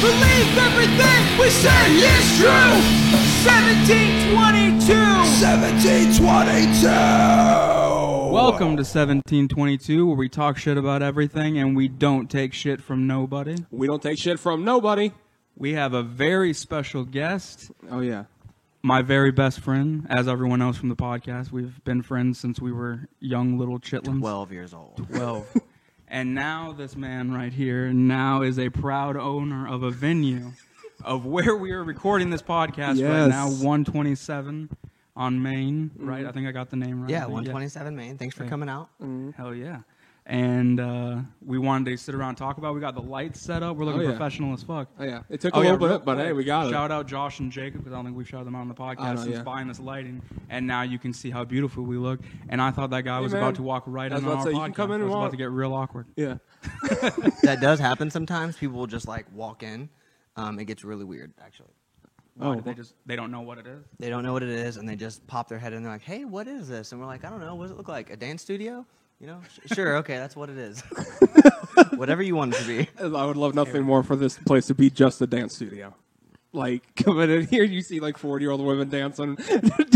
Believe everything we say is true. 1722. 1722. Welcome to 1722, where we talk shit about everything and we don't take shit from nobody. We don't take shit from nobody. We have a very special guest. Oh, yeah. My very best friend, as everyone else from the podcast. We've been friends since we were young little chitlins. 12 years old. 12. And now this man right here now is a proud owner of a venue of where we are recording this podcast right now, 127 on Main, right? I think I got the name right. Yeah, 127 Main. Thanks for coming out. Hell yeah. And we wanted to sit around and talk about it. We got the lights set up. We're looking professional as fuck. Oh, yeah. It took a little bit, but hey, we got it. Shout out Josh and Jacob, because I don't think we've shouted them out on the podcast since buying this lighting. And now you can see how beautiful we look. And I thought that guy was about to walk right in on our podcast. It was about to get real awkward. Yeah. That does happen sometimes. People will just like walk in. It gets really weird, actually. Why? They don't know what it is? They don't know what it is, and they just pop their head in. They're like, hey, what is this? And we're like, I don't know. What does it look like? A dance studio? You know, sure, okay, that's what it is. Whatever you want it to be. I would love nothing more for this place to be just a dance studio. Like, coming in here, you see like 40-year-old women dancing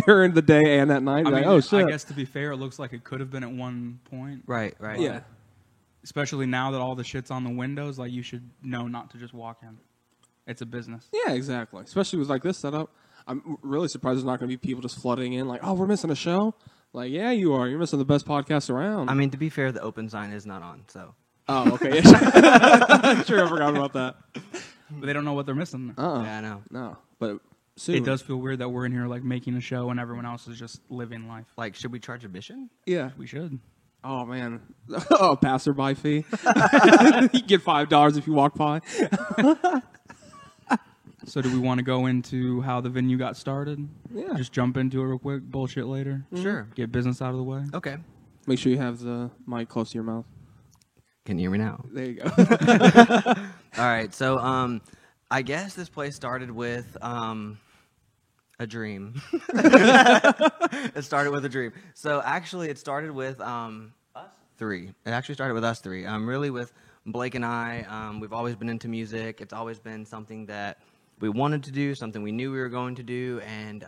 during the day and at night. I mean, oh, shit. I guess to be fair, it looks like it could have been at one point. Right. Yeah. Especially now that all the shit's on the windows, like you should know not to just walk in. It's a business. Yeah, exactly. Especially with like this setup. I'm really surprised there's not going to be people just flooding in like, oh, we're missing a show. Like, yeah, you are. You're missing the best podcast around. I mean, to be fair, the open sign is not on, so. Oh, okay. Sure, I forgot about that. But they don't know what they're missing. Yeah, I know. No, but soon. It does feel weird that we're in here like making a show and everyone else is just living life. Like, should we charge admission? Yeah. We should. Oh, man. Oh, passerby fee. You get $5 if you walk by. So do we want to go into how the venue got started? Yeah. Just jump into it real quick. Bullshit later. Sure. Get business out of the way. Okay. Make sure you have the mic close to your mouth. Can you hear me now? There you go. All right, so I guess this place started with a dream. It started with a dream. So actually, it started with us three. It actually started with us three. Really with Blake and I. We've always been into music. It's always been something that we wanted to do, something we knew we were going to do, and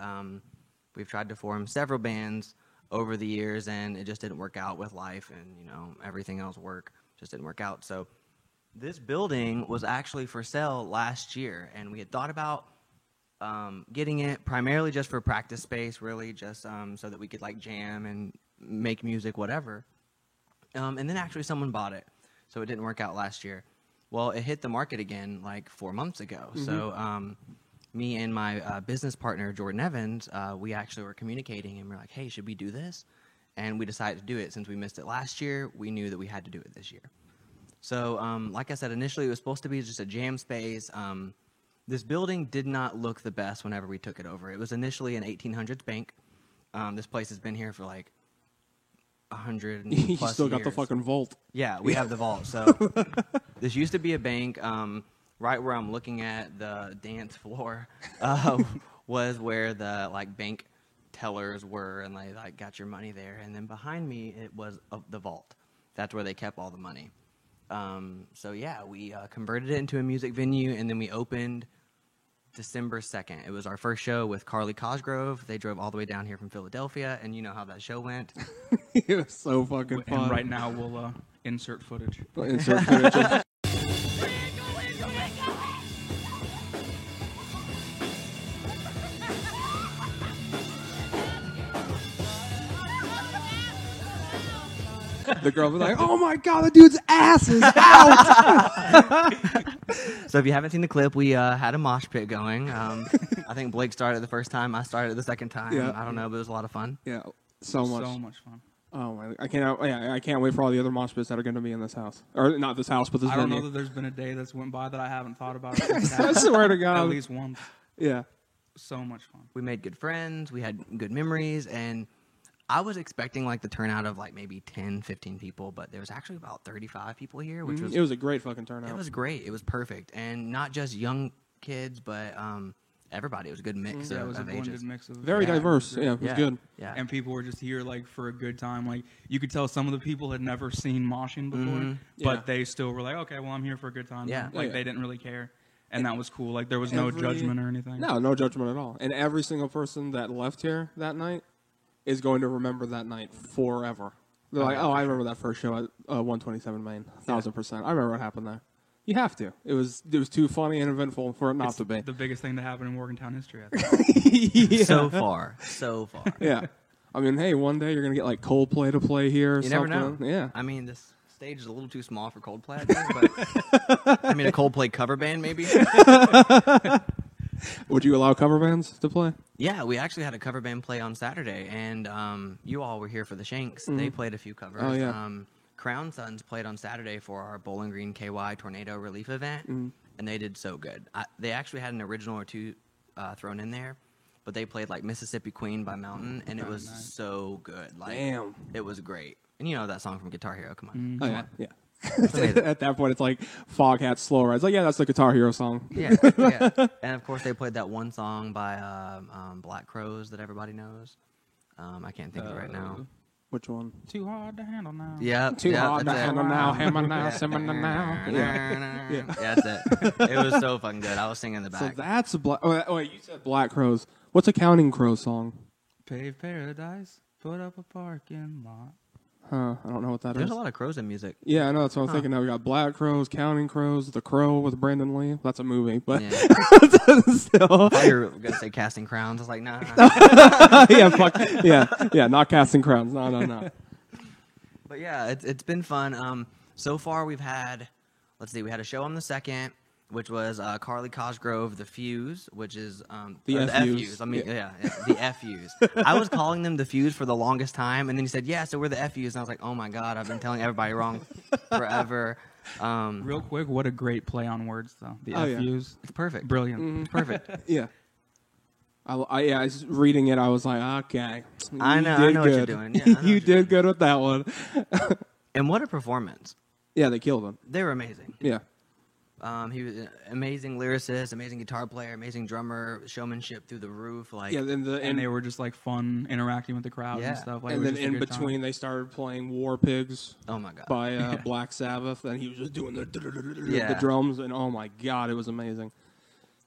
we've tried to form several bands over the years, and it just didn't work out with life and, you know, everything else work just didn't work out. So this building was actually for sale last year, and we had thought about getting it primarily just for practice space, really just so that we could like jam and make music, whatever. And then actually someone bought it, so it didn't work out last year. Well, it hit the market again like 4 months ago. Mm-hmm. So me and my business partner, Jordan Evans, we actually were communicating, and we're like, hey, should we do this? And we decided to do it. Since we missed it last year, we knew that we had to do it this year. So like I said, initially it was supposed to be just a jam space. This building did not look the best whenever we took it over. It was initially an 1800s bank. This place has been here for like 100 plus You still got years. the fucking vault. Yeah, we have the vault. So this used to be a bank. Right where I'm looking at the dance floor was where the like bank tellers were, and they like got your money there. And then behind me, it was the vault. That's where they kept all the money. So yeah, we converted it into a music venue, and then we opened December 2nd. It was our first show with Carly Cosgrove. They drove all the way down here from Philadelphia, and you know how that show went. It was so fucking fun. And right now we'll insert footage. Insert footage. The girl was like, oh my God, the dude's ass is out. So if you haven't seen the clip, we had a mosh pit going. I think Blake started it the first time. I started it the second time. Yeah. I don't know, but it was a lot of fun. Yeah, so much. So much fun. Oh my! I can't wait for all the other mosh pits that are going to be in this house, or not this house, but this I venue. don't know that there's been a day that's went by that I haven't thought about it. I swear to God, At least once. Yeah. So much fun. We made good friends. We had good memories, and I was expecting like the turnout of like maybe 10, 15 people, but there was actually about 35 people here, which was It was a great fucking turnout. It was great. It was perfect, and not just young kids, but everybody. It was a good mix Yeah, it was a of blended ages. mix of Very diverse. Yeah, it was good. Yeah. And people were just here like for a good time. Like you could tell some of the people had never seen moshing before, but Yeah. they still were like, okay, well I'm here for a good time. Yeah. Like Yeah. they didn't really care. And that was cool. Like, there was no judgment or anything. No judgment at all. And every single person that left here that night is going to remember that night forever. They're like, I remember that first show at 127 Main. 1,000%. I remember what happened there. You have to. It was too funny and eventful for it not to be. The biggest thing to happen in Morgantown history, I think. Yeah. So far. Yeah. I mean, hey, one day you're going to get like Coldplay to play here or You something. never know. Yeah. I mean, this stage is a little too small for Coldplay, I think, but I mean, a Coldplay cover band, maybe? Would you allow cover bands to play? Yeah, we actually had a cover band play on Saturday, and you all were here for the Shanks. They played a few covers. Oh, yeah. Crown Sons played on Saturday for our Bowling Green KY Tornado Relief event, and they did so good. They actually had an original or two thrown in there, but they played like Mississippi Queen by Mountain, and it was so good. Like, Damn. It was great. And you know that song from Guitar Hero, come on. Oh, yeah. Yeah. At that point, it's like Foghat Slow Rides. Like, yeah, that's the Guitar Hero song. Yeah, yeah. And of course, they played that one song by Black Crowes that everybody knows. I can't think of it right now. Which one? Too hard to handle now. Yeah, Too hard to that's it. handle now, hammer now, simmer now. Yeah, that's it. It was so fucking good. I was singing in the So back. that's a Black. Oh, wait, you said Black Crows. What's a Counting Crow song? Pave paradise, put up a parking lot. Huh? I don't know what that There's is. a lot of crows in music. Yeah, I know. That's what I'm thinking. Now we got Black Crows, Counting Crows, The Crow with Brandon Lee. That's a movie, but Yeah. still. I thought you were gonna say Casting Crowns. I was like, nah. Yeah, fuck. Yeah, not casting crowns. No. But yeah, it's been fun. So far we've had, let's see, we had a show on the 2nd, which was Carly Cosgrove, The Fuse, which is The or FUs. I mean, yeah, the FUs. I was calling them The Fuse for the longest time, and then he said, yeah, so we're the FUs, and I was like, oh my god, I've been telling everybody wrong forever. Real quick, what a great play on words, though. The Oh, yeah. FUs. It's perfect. Brilliant. It's perfect. Yeah. I was reading it. I was like, okay. I know did what you're good. doing. Yeah, I know what You you're did good with that one. And what a performance. Yeah, they killed him. They were amazing. Yeah. He was an amazing lyricist, amazing guitar player, amazing drummer, showmanship through the roof. Like, Yeah, then And they were just like fun interacting with the crowd Yeah. and stuff. Like, and it was then just a in good time. between they started playing War Pigs oh my god. by Black Sabbath, and he was just doing the Yeah. drums, and oh my god, it was amazing.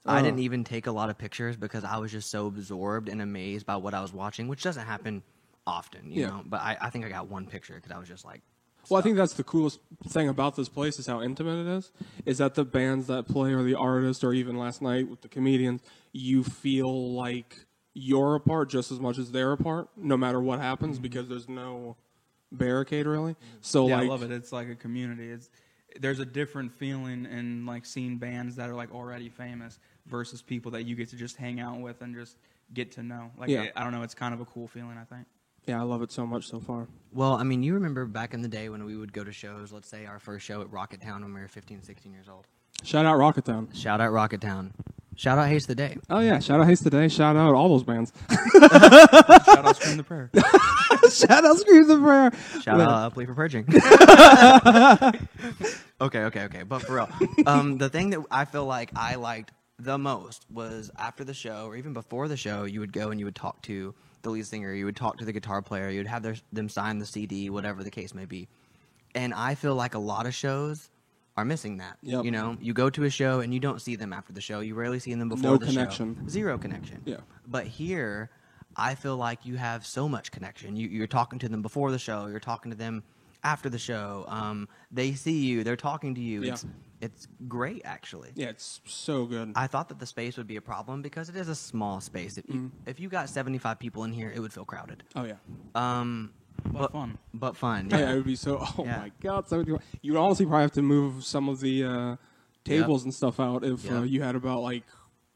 I didn't even take a lot of pictures because I was just so absorbed and amazed by what I was watching, which doesn't happen often, you Yeah. know. But I think I got one picture because I was just like, Well, I think that's the coolest thing about this place is how intimate it is that the bands that play or the artists or even last night with the comedians, you feel like you're a part just as much as they're a part, no matter what happens, because there's no barricade really. So Yeah, like, I love it. It's like a community. There's a different feeling in like seeing bands that are like already famous versus people that you get to just hang out with and just get to know. Like, Yeah. I don't know. It's kind of a cool feeling, I think. yeah, I love it so much so far. well, I mean, you remember back in the day when we would go to shows, let's say our first show at Rocket Town when we were 15, 16 years old. Shout out Rocket Town. Shout out Rocket Town. Shout out Haste the Day. Oh yeah, shout out Haste Today. Shout out all those bands. Shout out Scream the Prayer. Shout out Scream the Prayer. Shout out Plea for Purging. Okay. But for real, the thing that I feel like I liked the most was after the show or even before the show, you would go and you would talk to the lead singer, you would talk to the guitar player, you would have them sign the CD, whatever the case may be. And I feel like a lot of shows are missing that. Yep. You know, you go to a show and you don't see them after the show. You rarely see them before No the connection. show. Zero connection. Yeah. But here, I feel like you have so much connection. You're talking to them before the show. You're talking to them after the show. They see you. They're talking to you. Yeah. It's great, actually. Yeah, it's so good. I thought that the space would be a problem because it is a small space. If you got 75 people in here, it would feel crowded. Oh yeah. But fun. But fun. Yeah, Yeah. it would be so. Oh Yeah. my god! So you would honestly probably have to move some of the tables and stuff out if Yep. you had about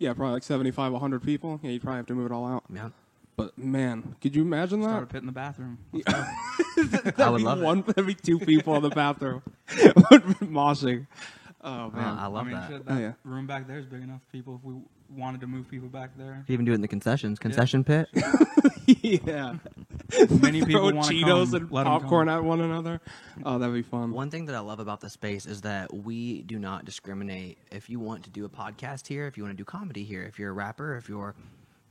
probably like 75, 100 people. Yeah, you'd probably have to move it all out. Yeah. But man, could you imagine Start a that? pit in the bathroom. I would love it. That'd be two people in the bathroom moshing. Oh man. I love I mean, that. shit, Oh, that yeah. room back there is big enough for people if we wanted to move people back there. You even do it in the concessions. Concession pit. Yeah. Many people Throw want to Cheetos come. and Let 'em popcorn come. at one another. Oh, that'd be fun. One thing that I love about the space is that we do not discriminate. If you want to do a podcast here, if you want to do comedy here, if you're a rapper, if you're,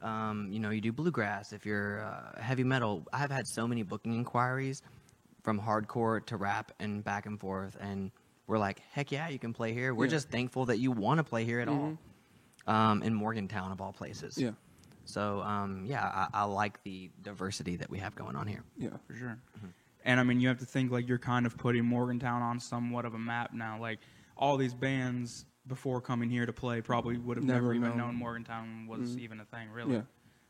you do bluegrass, if you're heavy metal. I have had so many booking inquiries from hardcore to rap and back and forth, and we're like, heck yeah, you can play here. We're Yeah. just thankful that you want to play here at all. In Morgantown, of all places. Yeah. So, I like the diversity that we have going on here. Yeah. For sure. And I mean, you have to think like you're kind of putting Morgantown on somewhat of a map now. Like all these bands before coming here to play probably would have never even known Morgantown was even a thing, really. Yeah.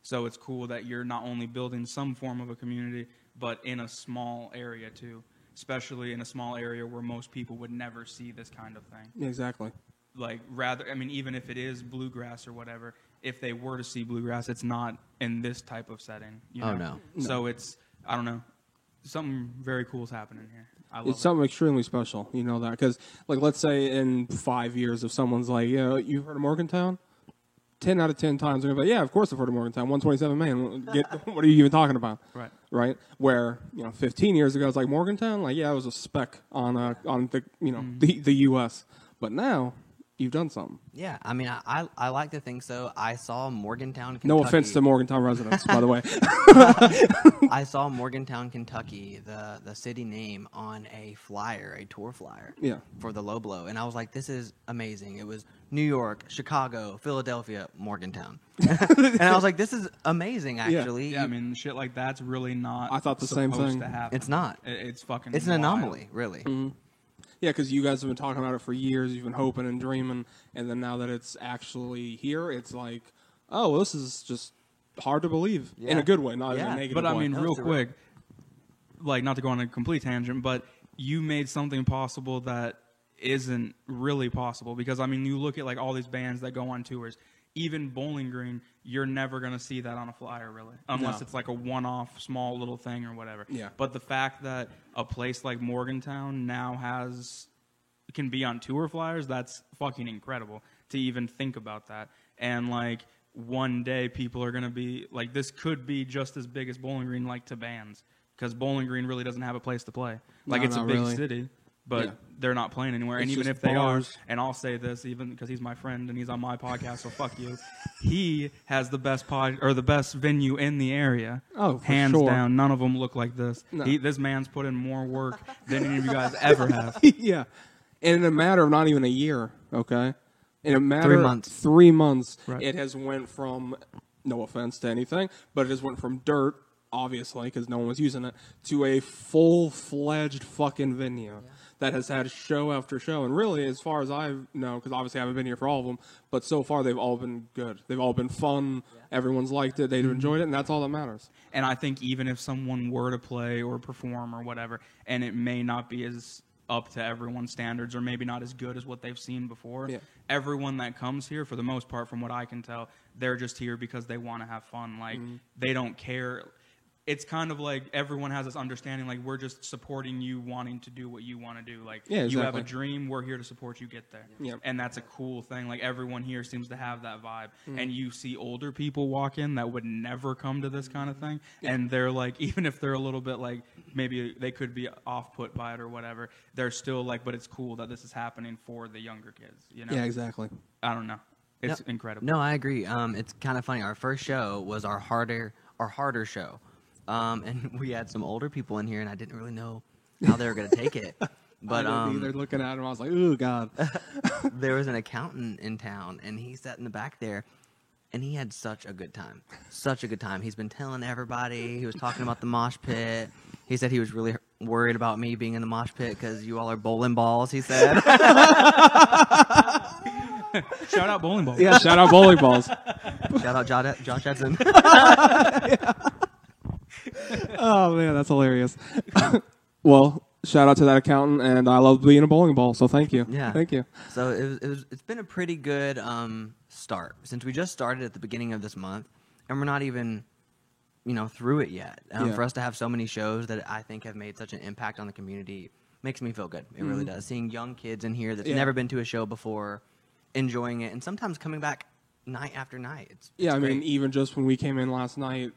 So it's cool that you're not only building some form of a community, but in a small area too, especially in a small area where most people would never see this kind of thing. Yeah, exactly. Like rather, I mean, even if it is bluegrass or whatever, if they were to see bluegrass, it's not in this type of setting. You know? Oh, no. So it's, I don't know, something very cool is happening here. I love It's something extremely special, you know that, because like let's say in 5 years, if someone's like, yeah, you've heard of Morgantown, 10 out of 10 times they're gonna be like, yeah, of course I've heard of Morgantown. 127 man, what are you even talking about? Right. Right. Where 15 years ago it's like Morgantown, like yeah, it was a speck on the the U.S. But now you've done something. Yeah, I mean, I like to think so. I saw Morgantown, Kentucky. No offense to Morgantown residents, by the way. I saw Morgantown, Kentucky, the city name on a flyer, a tour flyer. Yeah. For the Low Blow, and I was like, this is amazing. It was New York, Chicago, Philadelphia, Morgantown, and I was like, this is amazing. Actually, Yeah, I mean, shit like that's really not. I thought the same supposed thing. To happen. It's not. It's fucking. It's an wild. anomaly, really. Yeah, because you guys have been talking about it for years. You've been hoping and dreaming, and then now that it's actually here, it's like, oh, well, this is just hard to believe in Yeah. a good way, not in Yeah. a negative But I way. mean, No, real it's a quick, like not to go on a complete tangent, but you made something possible that isn't really possible because I mean, you look at like all these bands that go on tours. Even Bowling Green, you're never going to see that on a flyer, really, unless No. it's like a one-off small little thing or whatever. Yeah. But the fact that a place like Morgantown now can be on tour flyers, that's fucking incredible to even think about that. And like one day people are going to be like, this could be just as big as Bowling Green, like to bands, because Bowling Green really doesn't have a place to play. Like No, it's a not big really. city. But Yeah. they're not playing anywhere. And It's even just if they bars. are, and I'll say this even because he's my friend and he's on my podcast, so fuck you. He has the best the best venue in the area. Oh, for hands sure. down. None of them look like this. No. This man's put in more work than any of you guys ever have. Yeah. And in a matter of not even a year, okay? In a matter 3 months. 3 months, Right. it has went from, no offense to anything, but it has went from dirt, obviously, because no one was using it, to a full-fledged fucking venue that has had show after show. And really, as far as I know, because obviously I haven't been here for all of them, but so far they've all been good. They've all been fun. Everyone's liked it. They've enjoyed it, and that's all that matters. And I think even if someone were to play or perform or whatever, and it may not be as up to everyone's standards or maybe not as good as what they've seen before, Yeah. everyone that comes here, for the most part, from what I can tell, they're just here because they want to have fun. Like, they don't care. It's kind of like everyone has this understanding, like, we're just supporting you wanting to do what you want to do. Like, Yeah, you have a exactly. dream, we're here to support you get there. Yep. And that's a cool thing. Like, everyone here seems to have that vibe. And you see older people walk in that would never come to this kind of thing. And they're like, even if they're a little bit like, maybe they could be off-put by it or whatever, they're still like, but it's cool that this is happening for the younger kids, you know? Yeah, exactly. I don't know. It's incredible. No, I agree. It's kind of funny. Our first show was our harder show, and we had some older people in here, and I didn't really know how they were going to take it. But I didn't either. Looking at him, I was like, "Ooh, God." there was an accountant in town, and he sat in the back there, and he had such a good time. Such a good time. He's been telling everybody. He was talking about the mosh pit. He said he was really worried about me being in the mosh pit because you all are bowling balls, he said. Shout out Bowling Ball. Yeah, shout out bowling balls. Shout out Josh Edson. Oh man, that's hilarious. Well, shout out to that accountant, and I love being a bowling ball, so thank you. Yeah. Thank you. So it's been a pretty good start since we just started at the beginning of this month, and we're not even through it yet. Yeah. For us to have so many shows that I think have made such an impact on the community makes me feel good. It really does. Seeing young kids in here that's Yeah. never been to a show before, enjoying it, and sometimes coming back night after night. It's I mean, great. even just when we came in last night,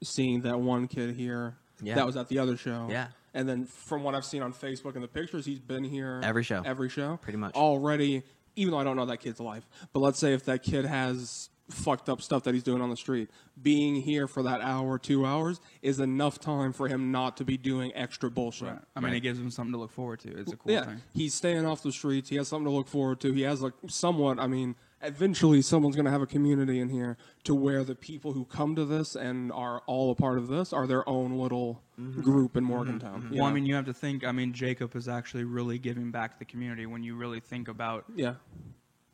seeing that one kid here Yeah. that was at the other show. Yeah. And then from what I've seen on Facebook and the pictures, he's been here Every show. Every show. Pretty much. Already, even though I don't know that kid's life. But let's say if that kid has fucked up stuff that he's doing on the street. Being here for that hour, 2 hours is enough time for him not to be doing extra bullshit. Right. I mean, it gives him something to look forward to. It's a cool thing. He's staying off the streets. He has something to look forward to. He has like somewhat, I mean, eventually someone's going to have a community in here to where the people who come to this and are all a part of this are their own little group in Morgantown. Well, I mean, you have to think, I mean, Jacob is actually really giving back to the community when you really think about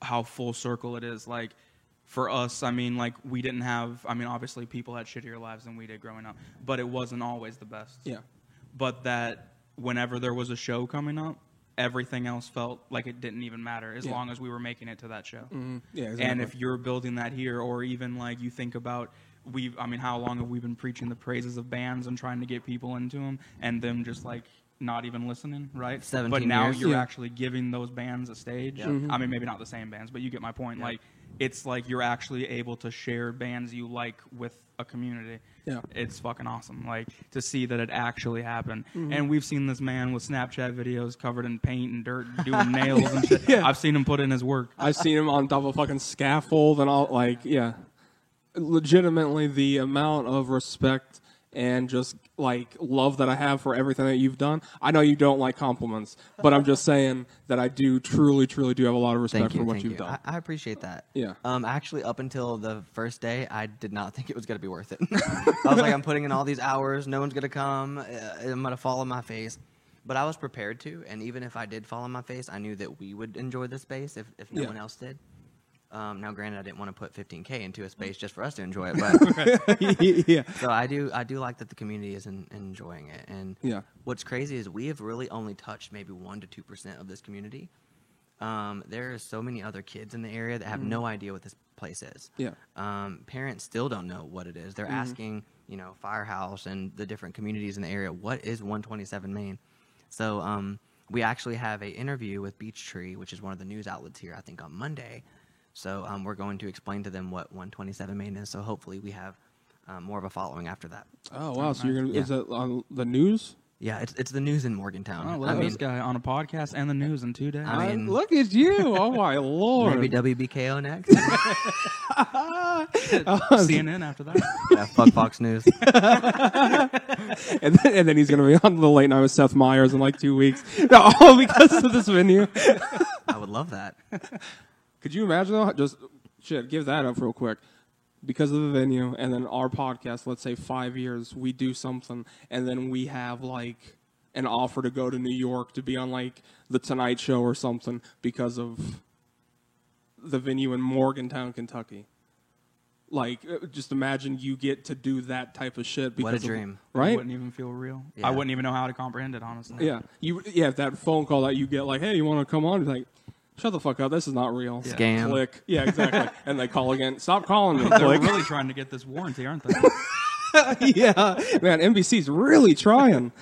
how full circle it is. Like, for us, I mean, like, we didn't have, I mean, obviously people had shittier lives than we did growing up, but it wasn't always the best. Yeah. But that whenever there was a show coming up, everything else felt like it didn't even matter as long as we were making it to that show. Mm-hmm. Yeah, exactly. And if you're building that here, or even like you think about, I mean, how long have we been preaching the praises of bands and trying to get people into them, and them just like not even listening, right? 17 But now years. you're actually giving those bands a stage. Yep. I mean, maybe not the same bands, but you get my point. Like, it's like you're actually able to share bands you like with a community. Yeah. It's fucking awesome. Like, to see that it actually happened. And we've seen this man with Snapchat videos covered in paint and dirt doing nails and shit. I've seen him put in his work. I've seen him on top of a fucking scaffold and all, like, legitimately the amount of respect and just like love that I have for everything that you've done. I know you don't like compliments, but I'm just saying that I do truly do have a lot of respect for what you've done. I appreciate that. Yeah. Actually, up until the first day, I did not think it was going to be worth it. I was like, I'm putting in all these hours. No one's going to come. I'm going to fall on my face. But I was prepared to, and even if I did fall on my face, I knew that we would enjoy the space if no one else did. Now, granted, I didn't want to put $15K into a space just for us to enjoy it, but So I do like that the community is enjoying it. And what's crazy is we have really only touched maybe 1% to 2% of this community. There are so many other kids in the area that have no idea what this place is. Parents still don't know what it is. They're asking, Firehouse and the different communities in the area, what is 127 Main? So we actually have an interview with Beech Tree, which is one of the news outlets here, I think, on Monday. So we're going to explain to them what 127 Main is. So hopefully we have more of a following after that. Oh wow! So you're gonna is that on the news? Yeah, it's the news in Morgantown. Oh, look at this guy on a podcast and the news in 2 days. I mean, look at you! Oh my lord! Maybe WBKO next. CNN after that. Yeah, fuck Fox News. and then he's gonna be on the late night with Seth Meyers in like 2 weeks. No, all because of this venue. I would love that. Could you imagine though? Just give that up real quick. Because of the venue, and then our podcast, let's say 5 years, we do something, and then we have like an offer to go to New York to be on like the Tonight Show or something because of the venue in Morgantown, Kentucky. Like, just imagine you get to do that type of shit. What a dream. Right? It wouldn't even feel real. Yeah. I wouldn't even know how to comprehend it, honestly. Yeah, that phone call that you get, like, hey, you want to come on? You're like, shut the fuck up. This is not real. Scam. Click. Yeah, exactly. And they call again. Stop calling me. They're Click. really trying to get this warranty, aren't they? Yeah. Man, NBC's really trying.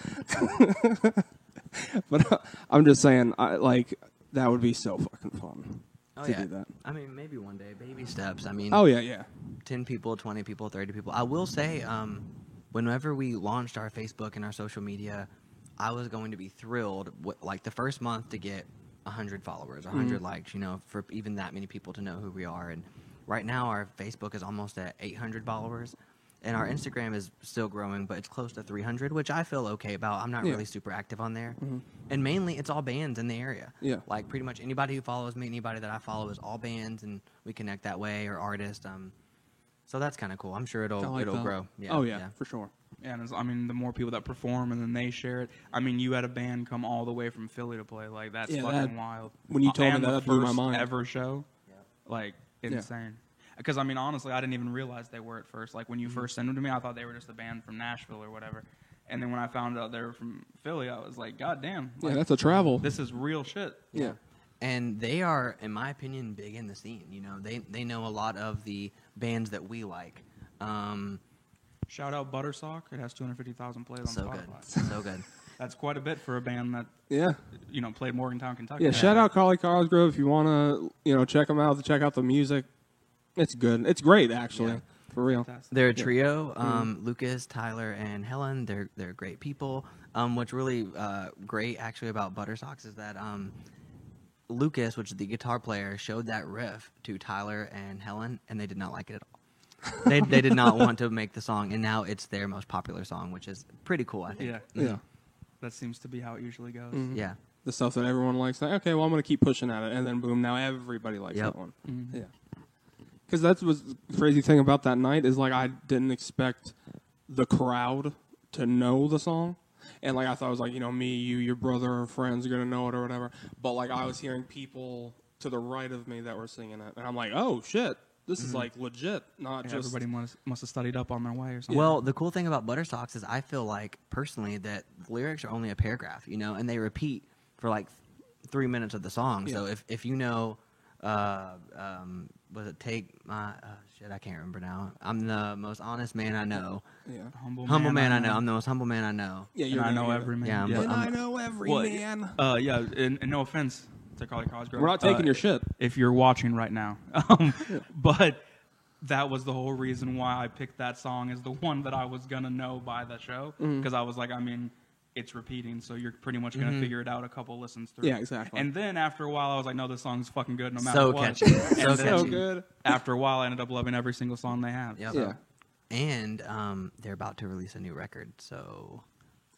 But I'm just saying, that would be so fucking fun to do that. I mean, maybe one day. Baby steps. I mean, Oh, yeah. 10 people, 20 people, 30 people. I will say, whenever we launched our Facebook and our social media, I was going to be thrilled, like the first month, to get 100 followers, 100 likes, for even that many people to know who we are. And right now our Facebook is almost at 800 followers, and our Instagram is still growing, but it's close to 300, which I feel okay about. I'm not really super active on there. And mainly it's all bands in the area. Yeah. Like pretty much anybody who follows me, anybody that I follow is all bands, and we connect that way, or artists. So that's kind of cool. I'm sure it'll grow. Yeah, oh, yeah, for sure. Yeah, and I mean, the more people that perform and then they share it. I mean, you had a band come all the way from Philly to play. Like, that's fucking wild. When you told me and that blew my mind. Ever show, like, insane. Because, I mean, honestly, I didn't even realize they were at first. Like, when you first sent them to me, I thought they were just a band from Nashville or whatever. And then when I found out they were from Philly, I was like, God damn. Like, Yeah, that's a travel. This is real shit. Yeah. And they are, in my opinion, big in the scene. They know a lot of the bands that we like. Shout out Buttersock. It has 250,000 plays on So Spotify. good. So good. That's quite a bit for a band that, Yeah. Played Morgantown, Kentucky. Yeah, shout out Collie Cosgrove if you want to, check them out, check out the music. It's good. It's great, actually. For real. Fantastic. They're a trio. Lucas, Tyler, and Helen. They're great people. What's really great, actually, about Buttersocks is that Lucas, which is the guitar player, showed that riff to Tyler and Helen, and they did not like it at all. They did not want to make the song, and now it's their most popular song, which is pretty cool, I think. Yeah. Yeah. That seems to be how it usually goes. Yeah. The stuff that everyone likes. Like, okay, well, I'm going to keep pushing at it. And then, boom, now everybody likes Yep. that one. Yeah. Because that's what's the crazy thing about that night is, like, I didn't expect the crowd to know the song. And, like, I thought it was, like, you know, me, you, your brother, or friends are going to know it or whatever. But, like, I was hearing people to the right of me that were singing it. And I'm like, oh, shit. This is, like, legit. Not Yeah, just... everybody must have studied up on their way or something. Well, the cool thing about Buttersocks is I feel like, personally, that the lyrics are only a paragraph, you know, and they repeat for, like, 3 minutes of the song. Yeah. So if you know, was it Take My... shit, I can't remember now. I'm the most honest man I know. Yeah. humble Man I know. I'm the most humble man I know. Yeah, And you're I gonna know get it. every man. Yeah, Yeah. And I know every Well, man. Yeah, and no offense to Carly Cosgrove. We're not taking your shit. If you're watching right now. But that was the whole reason why I picked that song as the one that I was going to know by the show. Because I was like, I mean, it's repeating, so you're pretty much going to figure it out a couple listens through. Yeah, exactly. And then after a while, I was like, no, this song's fucking good no matter So what. catchy. And So then catchy. good. after a while, I ended up loving every single song they have. Yep. Yeah. And they're about to release a new record, so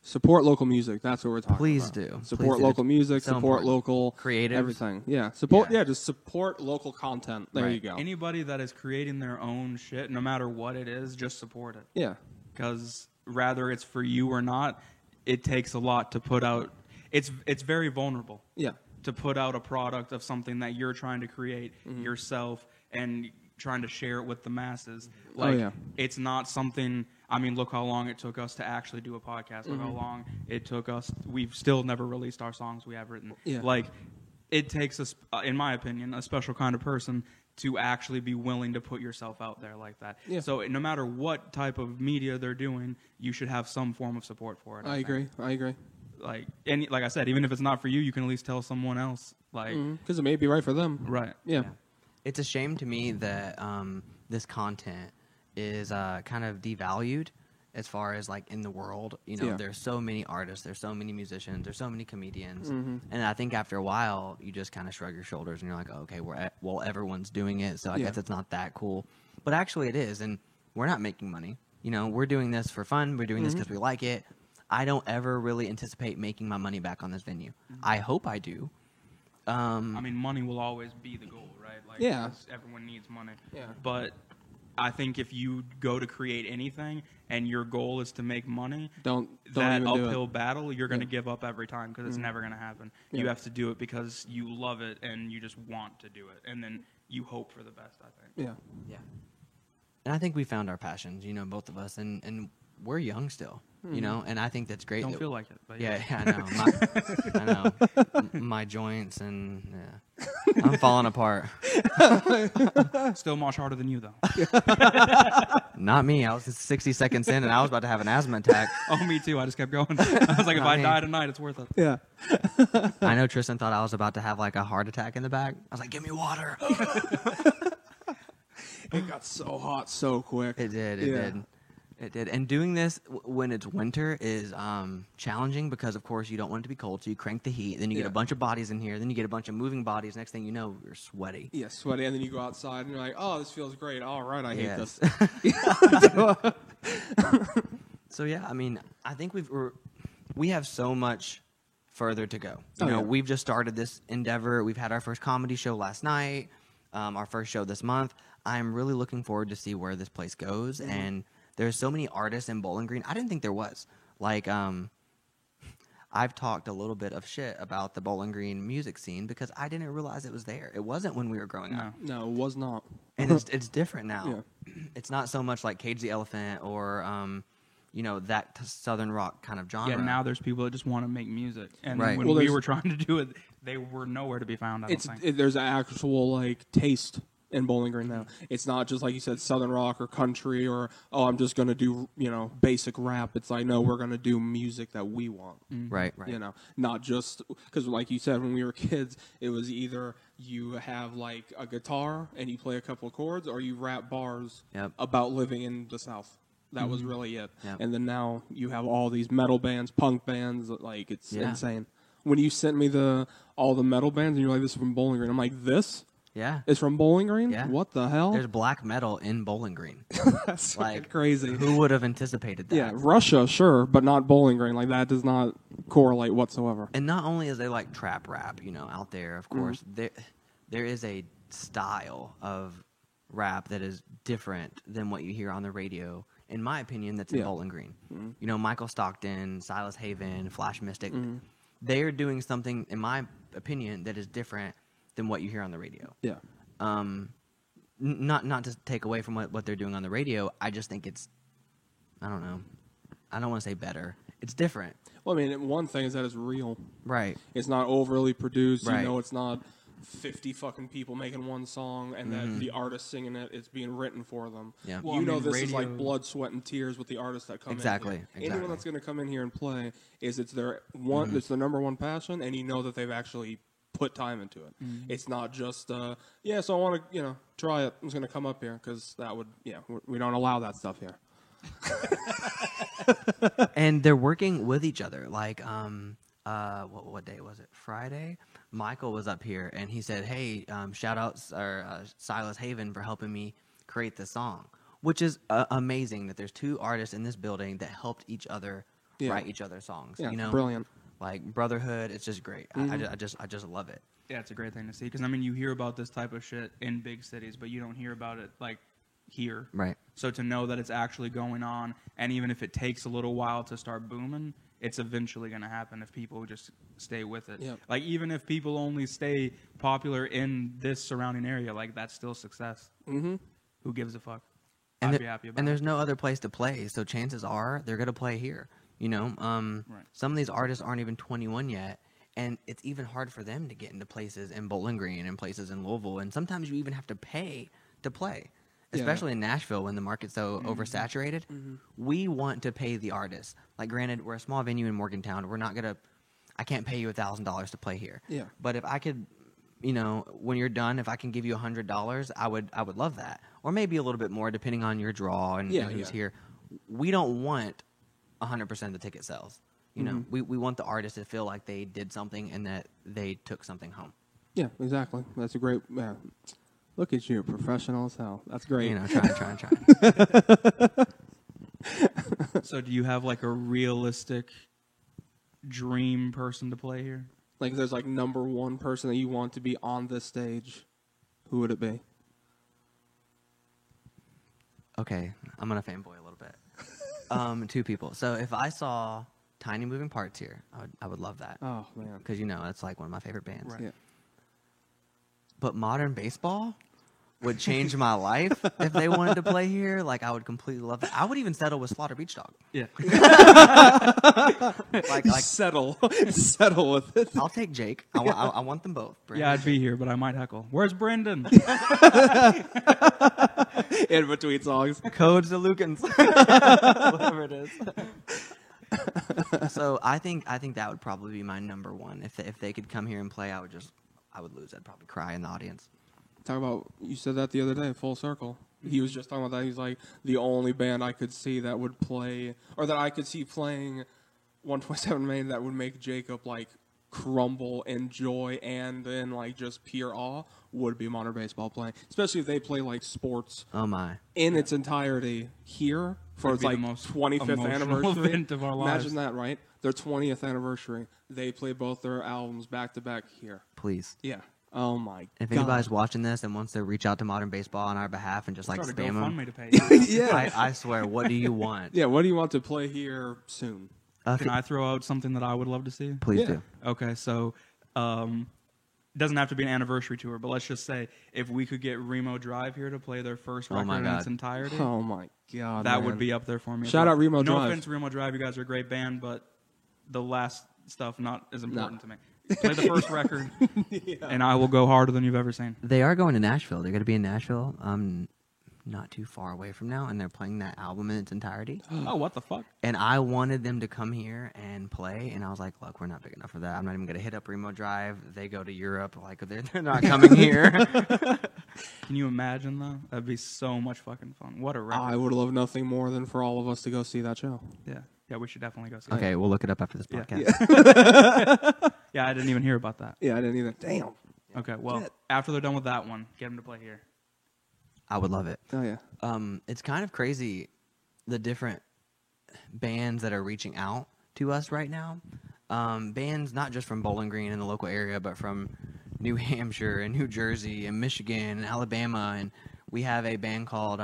Support local music. That's what we're talking Please about. do. Support Please do. local music. So support important. local Creatives. everything. Yeah. Support. Yeah. Yeah. Just support local content. There Right. you go. Anybody that is creating their own shit, no matter what it is, just support it. Yeah. Because whether it's for you or not, it takes a lot to put out. It's very vulnerable Yeah. to put out a product of something that you're trying to create yourself and trying to share it with the masses. Like, yeah. it's not something. I mean, look how long it took us to actually do a podcast. Look how long it took us. We've still never released our songs we have written. Yeah. Like, it takes us, in my opinion, a special kind of person to actually be willing to put yourself out there like that. Yeah. So no matter what type of media they're doing, you should have some form of support for it. I think. agree. I agree. Like, and like I said, even if it's not for you, you can at least tell someone else. Like, Because it may be right for them. right. Yeah. it's a shame to me that this content is kind of devalued as far as like in the world. You know, Yeah. there's so many artists, there's so many musicians, there's so many comedians, and I think after a while you just kind of shrug your shoulders and you're like, oh, okay, well everyone's doing it, so I Yeah. guess it's not that cool. But actually it is, and we're not making money. You know, we're doing this for fun. We're doing this because we like it. I don't ever really anticipate making my money back on this venue. I hope I do. I mean, money will always be the goal, right? Like, Yeah. 'cause everyone needs money. Yeah. But I think if you go to create anything and your goal is to make money, Don't that even do uphill it. battle, you're going to give up every time because it's never going to happen. You Yeah. have to do it because you love it and you just want to do it. And then you hope for the best, I think. Yeah. Yeah. And I think we found our passions, you know, both of us, and we're young still, you know, and I think that's great. Don't that- feel like it. But Yeah, I know. I know. My joints and yeah. I'm falling apart. Still much harder than you, though. Not me. I was 60 seconds in and I was about to have an asthma attack. Oh, me too. I just kept going. I was like, if Not I me. die tonight, it's worth it. Yeah. I know Tristan thought I was about to have like a heart attack in the back. I was like, give me water. It got so hot so quick. It did. Yeah. It did. And doing this when it's winter is challenging because, of course, you don't want it to be cold. So you crank the heat. Then you get Yeah. a bunch of bodies in here. Then you get a bunch of moving bodies. Next thing you know, you're sweaty. Yeah, sweaty, and then you go outside and you're like, "Oh, this feels great. All right, I hate Yes. this." So yeah, I mean, I think we have so much further to go. You Oh, know, yeah. we've just started this endeavor. We've had our first comedy show last night, our first show this month. I'm really looking forward to see where this place goes. Mm-hmm. And there's so many artists in Bowling Green. I didn't think there was. Like, I've talked a little bit of shit about the Bowling Green music scene because I didn't realize it was there. It wasn't when we were growing up. No, it was not. And it's different now. It's not so much like Cage the Elephant or you know, that southern rock kind of genre. Yeah, now there's people that just want to make music. And Right. when Well, we there's- were trying to do it, they were nowhere to be found, I don't think. There's an actual like taste in Bowling Green now. It's not just like you said, southern rock or country or I'm just gonna do basic rap. It's like no, we're gonna do music that we want. Right. Not just because like you said when we were kids, it was either you have like a guitar and you play a couple of chords, or you rap bars Yep. about living in the South. That was really it. Yep. And then now you have all these metal bands, punk bands. Like it's Yeah. insane. when you sent me all the metal bands and you're like, this is from Bowling Green. I'm like, this Yeah. is from Bowling Green? Yeah. What the hell? There's black metal in Bowling Green. That's like crazy. Who would have anticipated that? Yeah, Russia, sure, but not Bowling Green. Like, that does not correlate whatsoever. And not only is there like trap rap, out there, of course, there is a style of rap that is different than what you hear on the radio, in my opinion, that's in Bowling Green. Michael Stockton, Silas Haven, Flash Mystic, they're doing something, in my opinion, that is different than what you hear on the radio. Yeah. Not to take away from what they're doing on the radio, I just think it's, I don't know, I don't want to say better. It's different. Well, I mean, one thing is that it's real. Right. It's not overly produced. Right. It's not 50 fucking people making one song and then the artist singing it. It's being written for them. Yeah. Well, This is like blood, sweat, and tears with the artists that come Exactly, in here. exactly. Anyone that's going to come in here and play, it's their number one passion, and you know that they've actually put time into it. It's not just, so I want to, try it. I'm just going to come up here because that would, we don't allow that stuff here. And they're working with each other. Like, what day was it? Friday? Michael was up here and he said, "Hey, shout out Silas Haven for helping me create this song," which is amazing that there's two artists in this building that helped each other write each other's songs. Yeah, it's brilliant. Like brotherhood, it's just great. I just love it. Yeah, it's a great thing to see because you hear about this type of shit in big cities, but you don't hear about it like here. Right. So to know that it's actually going on, and even if it takes a little while to start booming, it's eventually going to happen if people just stay with it. Yep. Like even if people only stay popular in this surrounding area, like that's still success. Mm-hmm. Who gives a fuck? And I'd be happy about and it. there's no other place to play, so chances are they're going to play here. Some of these artists aren't even 21 yet, and it's even hard for them to get into places in Bowling Green and places in Louisville, and sometimes you even have to pay to play, especially in Nashville when the market's so oversaturated. We want to pay the artists. Like, granted, we're a small venue in Morgantown. We're not going to – I can't pay you $1,000 to play here. Yeah. But if I could – when you're done, if I can give you $100, I would love that. Or maybe a little bit more depending on your draw and who's here. We don't want 100% of the ticket sales. We want the artist to feel like they did something and that they took something home. Yeah, exactly. That's a great. Look at you, professional as hell. That's great. Trying. So do you have like a realistic dream person to play here? Like, if there's like number one person that you want to be on this stage, who would it be? Okay, I'm gonna fanboy a little bit. Two people. So if I saw Tiny Moving Parts here, I would love that. Oh man, because it's like one of my favorite bands. Right. Yeah. But Modern Baseball would change my life if they wanted to play here. Like, I would completely love that. I would even settle with Slaughter Beach Dog. Yeah. like settle with it. I'll take Jake. I want them both. Yeah, I'd be here, but I might heckle. Where's Brendan? In between songs. Codes to Lukens. Whatever it is. So I think that would probably be my number one. If they could come here and play, I would lose. I'd probably cry in the audience. Talk about, you said that the other day, Full Circle. He was just talking about that. He's like, the only band I could see that would play, or that I could see playing 127 Main that would make Jacob like crumble in joy and then like just pure awe would be Modern Baseball playing. Especially if they play like sports Oh my. in its entirety here for its It'd be like the most 25th emotional anniversary. event of our lives. Imagine that, right? Their 20th anniversary. They play both their albums back to back here. Please. Yeah. Oh my If God. anybody's watching this and wants to reach out to Modern Baseball on our behalf and just like Start a spam them, GoFundMe to pay. Yeah. I swear, what do you want? Yeah, what do you want to play here soon? Can I throw out something that I would love to see? Please Yeah. do. Okay, so it doesn't have to be an anniversary tour, but let's just say if we could get Remo Drive here to play their first Oh record my in God. its entirety, Oh my God, that man. would be up there for me. Shout out Remo no Drive. offense, Remo Drive, you guys are a great band, but the last stuff not as important to me. Play the first record, and I will go harder than you've ever seen. They are going to Nashville. They're going to be in Nashville. Not too far away from now, and they're playing that album in its entirety. Oh, what the fuck? And I wanted them to come here and play, and I was like, look, we're not big enough for that. I'm not even going to hit up Remo Drive. They go to Europe. Like, they're not coming here. Can you imagine, though? That'd be so much fucking fun. What a record. I would love nothing more than for all of us to go see that show. Yeah, we should definitely go see Okay, we'll look it up after this Yeah. podcast. Yeah, I didn't even hear about that. Yeah, I didn't either. Damn. Okay, well, Shit. after they're done with that one, get them to play here. I would love it. Oh yeah. It's kind of crazy the different bands that are reaching out to us right now. Bands not just from Bowling Green and the local area, but from New Hampshire and New Jersey and Michigan and Alabama. And we have a band called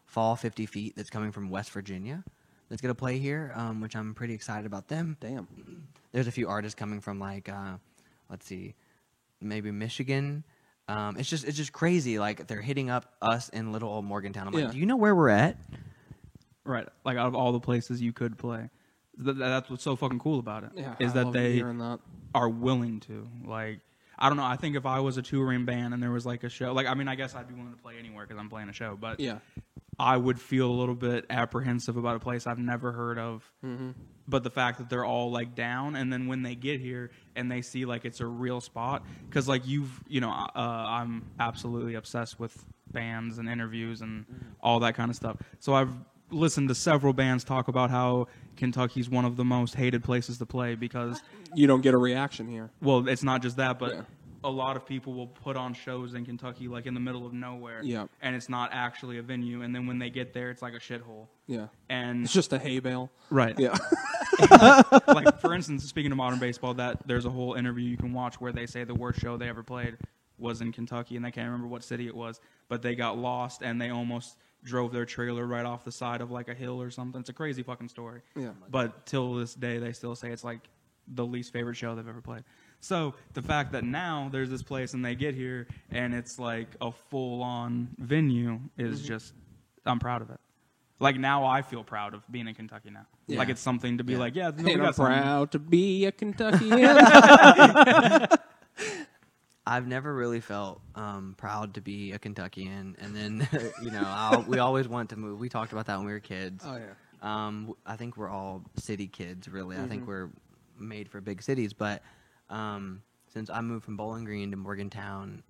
Fall 50 Feet that's coming from West Virginia that's going to play here, which I'm pretty excited about them. Damn. There's a few artists coming from like, let's see, maybe Michigan. It's just crazy. Like they're hitting up us in little old Morgantown. I'm like, do you know where we're at? Right, like out of all the places you could play. That's what's so fucking cool about it. Yeah, is I that love they hearing that. are willing to. Like, I don't know. I think if I was a touring band and there was like a show, like, I mean, I guess I'd be willing to play anywhere because I'm playing a show. But Yeah. I would feel a little bit apprehensive about a place I've never heard of. Mm-hmm. But the fact that they're all like down, and then when they get here and they see like it's a real spot, because like I'm absolutely obsessed with bands and interviews and all that kind of stuff. So I've listened to several bands talk about how Kentucky's one of the most hated places to play because, You don't get a reaction here. well, it's not just that, but Yeah. a lot of people will put on shows in Kentucky like in the middle of nowhere, Yeah. and it's not actually a venue, and then when they get there, it's like a shithole. Yeah. And It's just a hay bale. right, Yeah. like for instance, speaking of modern baseball, that there's a whole interview you can watch where they say the worst show they ever played was in Kentucky, and they can't remember what city it was, but they got lost and they almost drove their trailer right off the side of like a hill or something. It's a crazy fucking story. Yeah. But till this day, they still say it's like the least favorite show they've ever played. So the fact that now there's this place and they get here and it's like a full-on venue is just, I'm proud of it. Like now I feel proud of being in Kentucky now. Yeah. Like it's something to be like, yeah, no, we And got I'm something. proud to be a Kentuckian. I've never really felt proud to be a Kentuckian, and then we always want to move. We talked about that when we were kids. Oh yeah. I think we're all city kids, really. I think we're made for big cities, but since I moved from Bowling Green to Morgantown,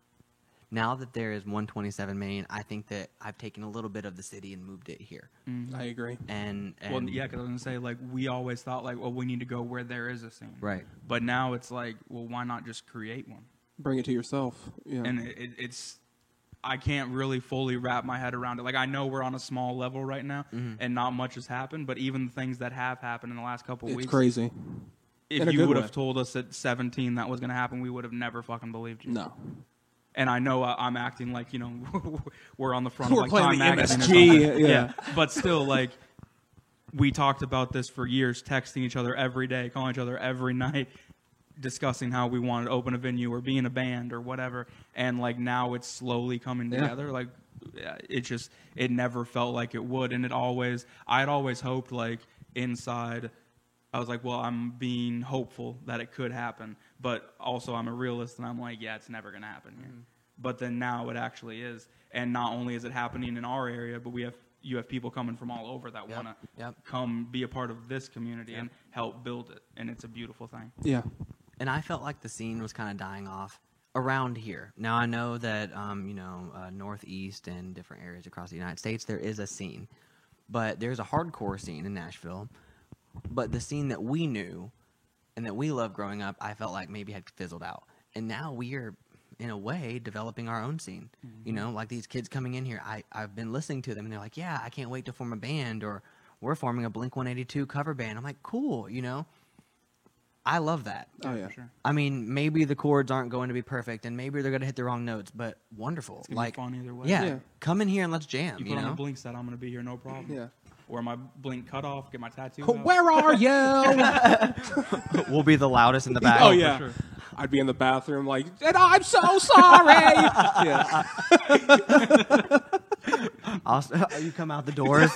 now that there is 127 Main, I think that I've taken a little bit of the city and moved it here. I agree. And Well, yeah, because I was going to say, like, we always thought, like, well, we need to go where there is a scene. Right. But now it's like, well, why not just create one? Bring it to yourself. Yeah. And it's, I can't really fully wrap my head around it. Like, I know we're on a small level right now, and not much has happened, but even the things that have happened in the last couple of It's weeks. crazy. In If a you good would way. have told us at 17 that was going to happen, we would have never fucking believed you. No. And I know I'm acting like, we're on the front We're of like playing Time the Magazine or MSG, something. yeah. But still, like, we talked about this for years, texting each other every day, calling each other every night, discussing how we wanted to open a venue or be in a band or whatever. And like now it's slowly coming together. Like it never felt like it would. And I'd always hoped like inside, I was like, well, I'm being hopeful that it could happen, but also I'm a realist and I'm like, yeah, it's never going to happen here. But then now it actually is. And not only is it happening in our area, but you have people coming from all over that want to come be a part of this community and help build it. And it's a beautiful thing. Yeah. And I felt like the scene was kind of dying off around here. Now I know that Northeast and different areas across the United States there is a scene, but there's a hardcore scene in Nashville. But the scene that we knew and that we loved growing up, I felt like maybe had fizzled out. And now we are, in a way, developing our own scene. Like these kids coming in here, I've been listening to them, and they're like, yeah, I can't wait to form a band, or we're forming a Blink-182 cover band. I'm like, cool, I love that. Oh yeah. For sure. I mean, maybe the chords aren't going to be perfect, and maybe they're going to hit the wrong notes, but wonderful. It's going to be fun either way. Yeah, Yeah. come in here and let's jam, You put on a Blink set, I'm going to be here, no problem. Yeah. Wear my Blink cutoff, get my tattoo out. Where are you? We'll be the loudest in the back. Oh for yeah. sure. I'd be in the bathroom like, and I'm so sorry. Yeah. You come out the doors.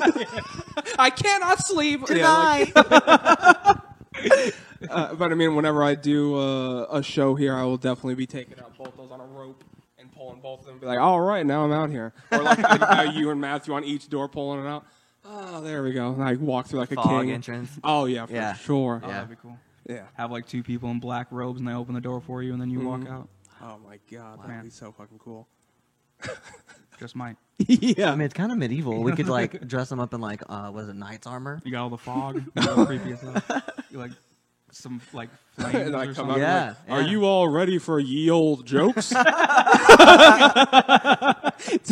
I cannot sleep. Tonight. But I mean, whenever I do a show here, I will definitely be taking out both those on a rope and pulling both of them. Be like, all right, now I'm out here. Or like you and Matthew on each door pulling it out. Oh, there we go. And I walk through like a Fog king. entrance. Oh yeah, for sure. Oh, Yeah. that'd be cool. Yeah. Have like two people in black robes and they open the door for you and then you walk out. Oh my god, that'd Man. be so fucking cool. Just might. Yeah. I mean, it's kind of medieval. We could like dress them up in like, was it knight's armor? You got all the fog. You know, creepy as hell. You like some like flames And I or come something. out and Yeah, are yeah. you all ready for ye old jokes? To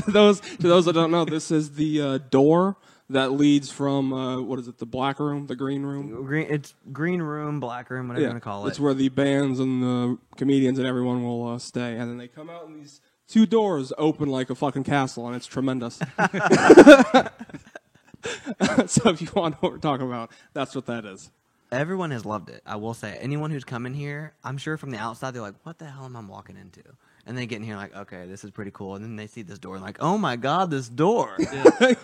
those that don't know, this is the door that leads from what is it? The black room, the green room. It's green room, black room, whatever you want to call it. It's where the bands and the comedians and everyone will stay, and then they come out and these 2 doors open like a fucking castle, and it's tremendous. So if you want to know what we're talking about, that's what that is. Everyone has loved it. I will say, anyone who's come in here, I'm sure from the outside they're like, "What the hell am I walking into?" And they get in here like, "Okay, this is pretty cool." And then they see this door and like, "Oh my god, this door!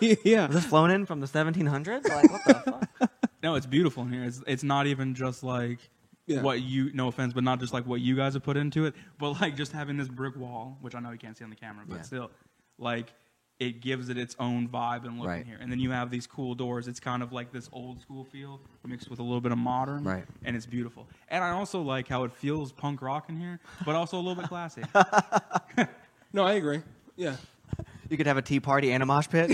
Yeah. Was this flown in from the 1700s? Like, what the fuck?" No, it's beautiful in here. It's not even just like what you, no offense, but not just like what you guys have put into it, but like just having this brick wall, which I know you can't see on the camera, but still, like it gives it its own vibe and look in here. And then you have these cool doors. It's kind of like this old school feel mixed with a little bit of modern, and it's beautiful. And I also like how it feels punk rock in here, but also a little bit classy. No, I agree. Yeah. You could have a tea party and a mosh pit.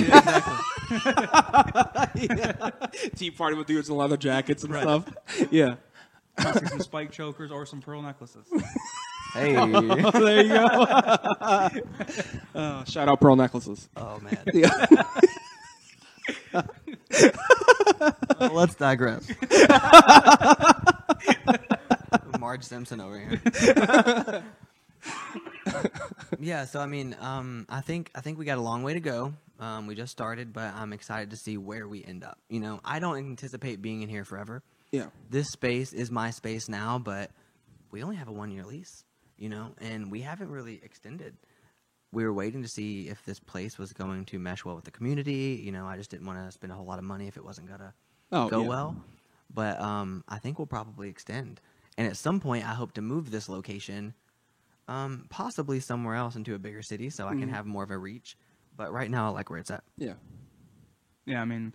Tea party with dudes in leather jackets and stuff. Yeah. Some spike chokers or some pearl necklaces. Hey. Oh, there you go. Shout out pearl necklaces. Oh man. Yeah. Let's digress. Marge Simpson over here. Yeah, so I mean, I think we got a long way to go. We just started, but I'm excited to see where we end up. You know, I don't anticipate being in here forever. Yeah. This space is my space now, but we only have a 1-year lease, you know, and we haven't really extended. We were waiting to see if this place was going to mesh well with the community. You know, I just didn't want to spend a whole lot of money if it wasn't going to go well. But I think we'll probably extend. And at some point, I hope to move this location possibly somewhere else into a bigger city so I can have more of a reach. But right now, I like where it's at. Yeah. Yeah, I mean,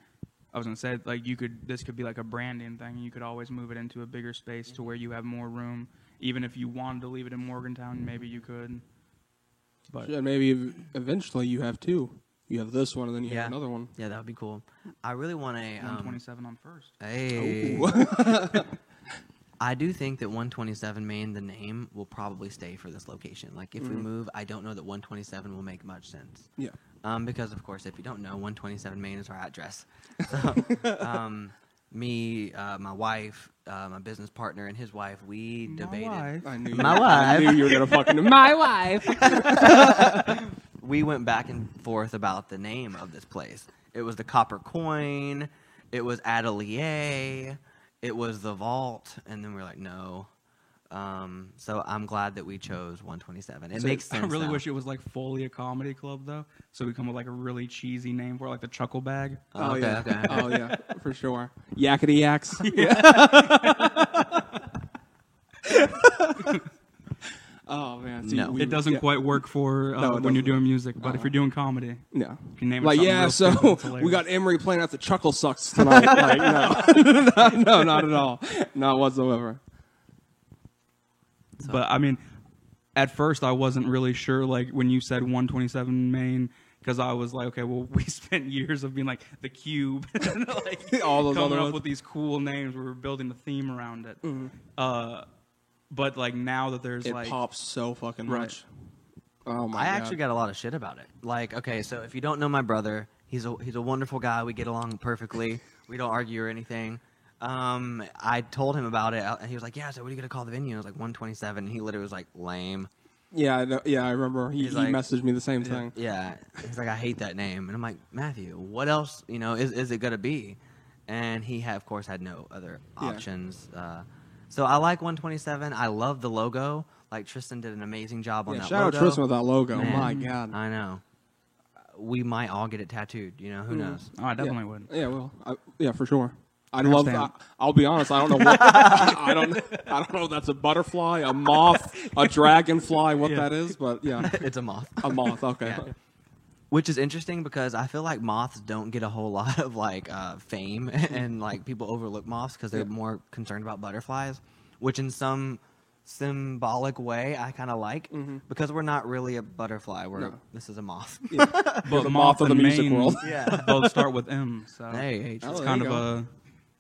I was gonna say like this could be like a branding thing. You could always move it into a bigger space to where you have more room. Even if you wanted to leave it in Morgantown, maybe you could. But Yeah, maybe eventually you have 2. You have this one and then you have another one. Yeah, that would be cool. I really want a 127 on First. Hey. I do think that 127 Main, the name, will probably stay for this location. Like, if we move, I don't know that 127 will make much sense. Yeah. Because, of course, if you don't know, 127 Main is our address. So, me, my wife, my business partner, and his wife, we debated. I knew My wife. I knew you were going to fucking... My wife! We went back and forth about the name of this place. It was the Copper Coin. It was Atelier. It was the Vault, and then we were like, no. So I'm glad that we chose 127. It makes sense. I really now. wish it was like fully a comedy club though, so we come with like a really cheesy name for it, like the Chuckle Bag. Oh, Okay, yeah. okay. Oh, yeah, for sure. Yakety yaks. Oh, man. See, No. It doesn't quite work for No, it when you're doesn't. doing music, but if you're doing comedy, No. you can name it Like, something yeah, real so stupid, it's we hilarious. got Emery playing at the Chuckle Sucks tonight. Like, no. No, not at all. Not whatsoever. But I mean, at first I wasn't really sure. Like when you said 127 Main, because I was like, okay, well, we spent years of being like the Cube, and, like All those coming other up ones. with these cool names. We were building the theme around it. But like now that there's It like pops so fucking Right. much. Oh, my I God. actually got a lot of shit about it. Like, okay, so if you don't know my brother, he's a wonderful guy. We get along perfectly. We don't argue or anything. I told him about it, and he was like, "Yeah, so what are you gonna call the venue?" And I was like, 127. And he literally was like, "Lame." Yeah, I know, yeah, I remember. He He's like- messaged me the same thing. Yeah, he's like, "I hate that name," and I'm like, "Matthew, what else? You know, is it gonna be?" And he of course had no other Yeah. options. So I like 127. I love the logo. Like Tristan did an amazing job on Yeah, that shout logo. out Tristan with that logo. Man, My God. I know. We might all get it tattooed. You know, who knows? oh, I definitely would. Yeah, well, yeah, for sure. I love Understand. that. I'll be honest. I don't know what. I don't know if that's a butterfly, a moth, a dragonfly, what that is, but yeah, It's a moth. a moth. Okay. Yeah. Which is interesting because I feel like moths don't get a whole lot of like fame, and like people overlook moths because they're more concerned about butterflies, which in some symbolic way I kind of like because we're not really a butterfly. This is a moth. But the moth of the and music Main world. Yeah. both start with M, so Hey, it's Oh, there kind you of go.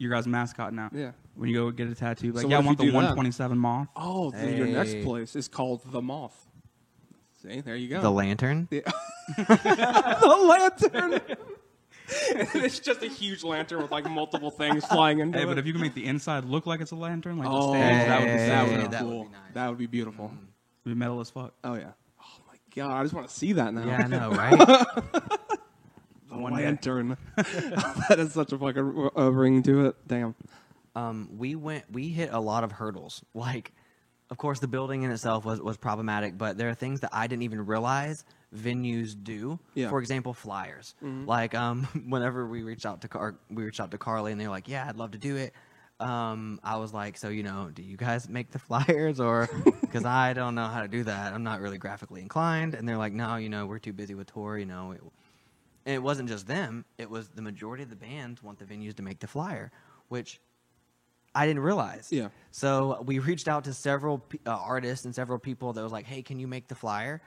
your guys' mascot now. Yeah. When you go get a tattoo, like, So yeah, I what if want you the do that? 127 moth. Oh, your next Hey. place is called The Moth. See, there you go. The lantern. Yeah. The lantern. It's just a huge lantern with like multiple things flying into Hey, it. but if you can make the inside look like it's a lantern, like the Oh, stage, that would be that sick. would be that would cool. be nice. That would be beautiful. It'd be metal as fuck. Oh yeah. Oh my god, I just want to see that now. Yeah, I know, right? The One day. lantern. That is such a fucking ring to it. Damn. We hit a lot of hurdles. Like, of course, the building in itself was problematic, but there are things that I didn't even realize venues do. Yeah. For example, flyers. Like, whenever we reached out to Carly, and they're like, "Yeah, I'd love to do it." I was like, "So, do you guys make the flyers, or because I don't know how to do that? I'm not really graphically inclined." And they're like, "No, we're too busy with tour, And it wasn't just them; it was the majority of the bands want the venues to make the flyer, which I didn't realize. Yeah. So we reached out to several artists and several people that was like, "Hey, can you make the flyer?"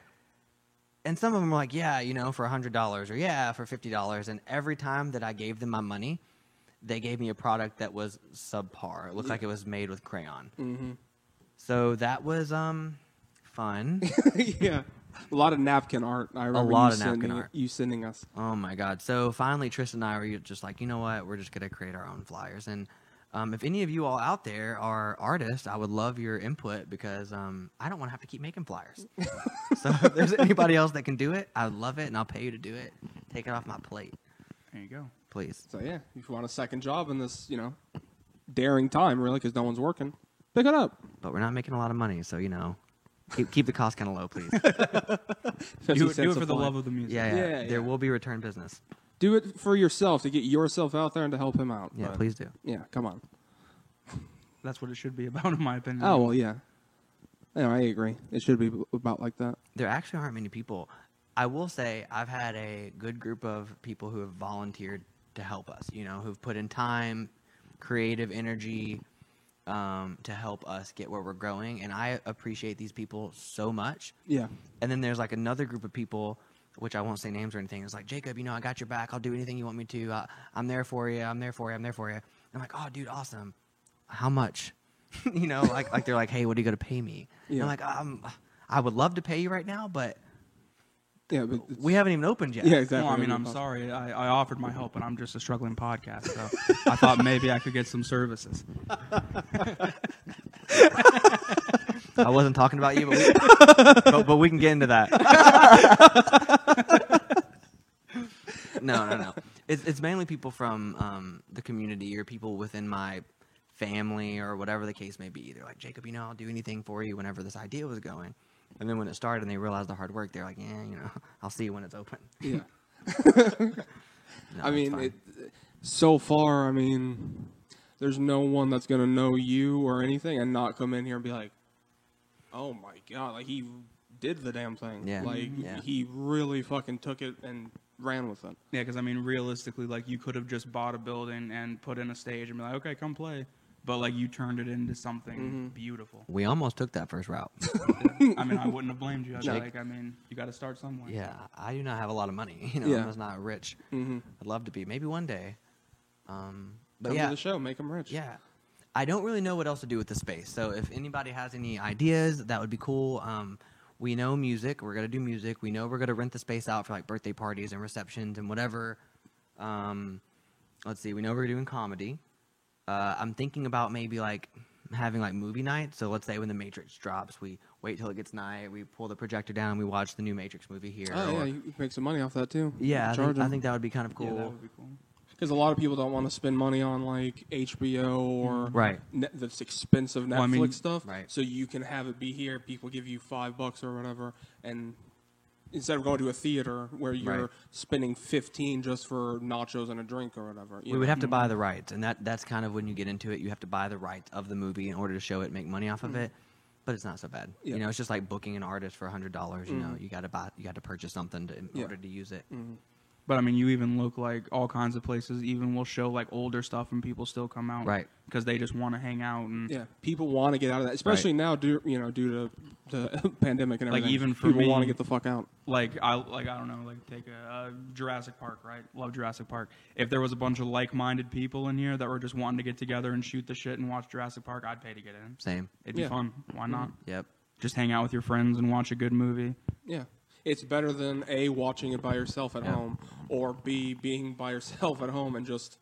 And some of them were like, "Yeah, for $100 or yeah, for $50." And every time that I gave them my money, they gave me a product that was subpar. It looked like it was made with crayon. Mm-hmm. So that was fun. Yeah. A lot of napkin art. I remember lot you of napkin sending art. You sending us. Oh my God. So finally, Tristan and I were just like, you know what? We're just going to create our own flyers. And if any of you all out there are artists, I would love your input because I don't want to have to keep making flyers. So if there's anybody else that can do it, I would love it and I'll pay you to do it. Take it off my plate, There you go. please. So yeah, if you want a second job in this, daring time, really, because no one's working, pick it up. But we're not making a lot of money, so keep the cost kind of low, please. 50 Do it cents a for the fly. love of the music. Yeah. Yeah. There will be return business. Do it for yourself to get yourself out there and to help him out. Yeah, But, please do. Yeah, come on. That's what it should be about, in my opinion. Oh well, yeah. Yeah, I agree. It should be about like that. There actually aren't many people. I will say I've had a good group of people who have volunteered to help us, who've put in time, creative energy to help us get where we're going. And I appreciate these people so much. Yeah. And then there's like another group of people, which I won't say names or anything. It's like, Jacob, I got your back. I'll do anything you want me to. I'm there for you. I'm there for you. I'm there for you. I'm like, oh, dude, awesome. How much? Like they're like, hey, what are you going to pay me? Yeah. I'm like, I would love to pay you right now, but Yeah, but it's- we haven't even opened yet. yeah, exactly. Well, I mean, I'm sorry. I offered my help, and I'm just a struggling podcast, so I thought maybe I could get some services. I wasn't talking about you, but we can get into that. No. It's mainly people from the community or people within my family or whatever the case may be. They're like, Jacob, I'll do anything for you whenever this idea was going. And then when it started and they realized the hard work, they're like, yeah, I'll see you when it's open. Yeah. No, I it's mean, fine. so far, there's no one that's gonna know you or anything and not come in here and be like, "Oh my god!" Like he did the damn thing. Yeah. Like Yeah. he really fucking took it and ran with it. Yeah, because, realistically, you could have just bought a building and put in a stage and be like, okay, come play. But, you turned it into something beautiful. We almost took that first route. I wouldn't have blamed you. I'd be No. like, you got to start somewhere. Yeah, I do not have a lot of money. Yeah. I'm just not rich. Mm-hmm. I'd love to be. Maybe one day. But Come yeah, to the show, make them rich. yeah. I don't really know what else to do with the space. So if anybody has any ideas, that would be cool. We know music. We're going to do music. We know we're going to rent the space out for birthday parties and receptions and whatever. Let's see. We know we're doing comedy. I'm thinking about maybe having movie night. So let's say when The Matrix drops, we wait till it gets night. We pull the projector down and we watch the new Matrix movie here. Oh yeah, or- you can make some money off that too. yeah, I Charge think that would be kind of Yeah, cool. that would be cool. Because a lot of people don't want to spend money on HBO or Right. this expensive Netflix Well, I mean- stuff. Right. So you can have it be here. People give you $5 or whatever, and instead of going to a theater where you're Right. spending 15 just for nachos and a drink or whatever. We would have to buy the rights, and that's kind of when you get into it. You have to buy the rights of the movie in order to show it, make money off of it. But it's not so bad. Yeah. It's just like booking an artist for $100. You got to purchase something in Yeah. order to use it. But I mean, you even look like all kinds of places even will show like older stuff and people still come out. Right. Because they just want to hang out and Yeah, people want to get out of that, especially now due to the pandemic and Like, everything. even for people me- want to get the fuck out. like I don't know, like take a Jurassic Park, right? Love Jurassic Park. If there was a bunch of like-minded people in here that were just wanting to get together and shoot the shit and watch Jurassic Park, I'd pay to get in. Same. It'd be Yeah. fun. Why not? Yep. Just hang out with your friends and watch a good movie. Yeah. It's better than A, watching it by yourself at Yeah. home, or B, being by yourself at home and just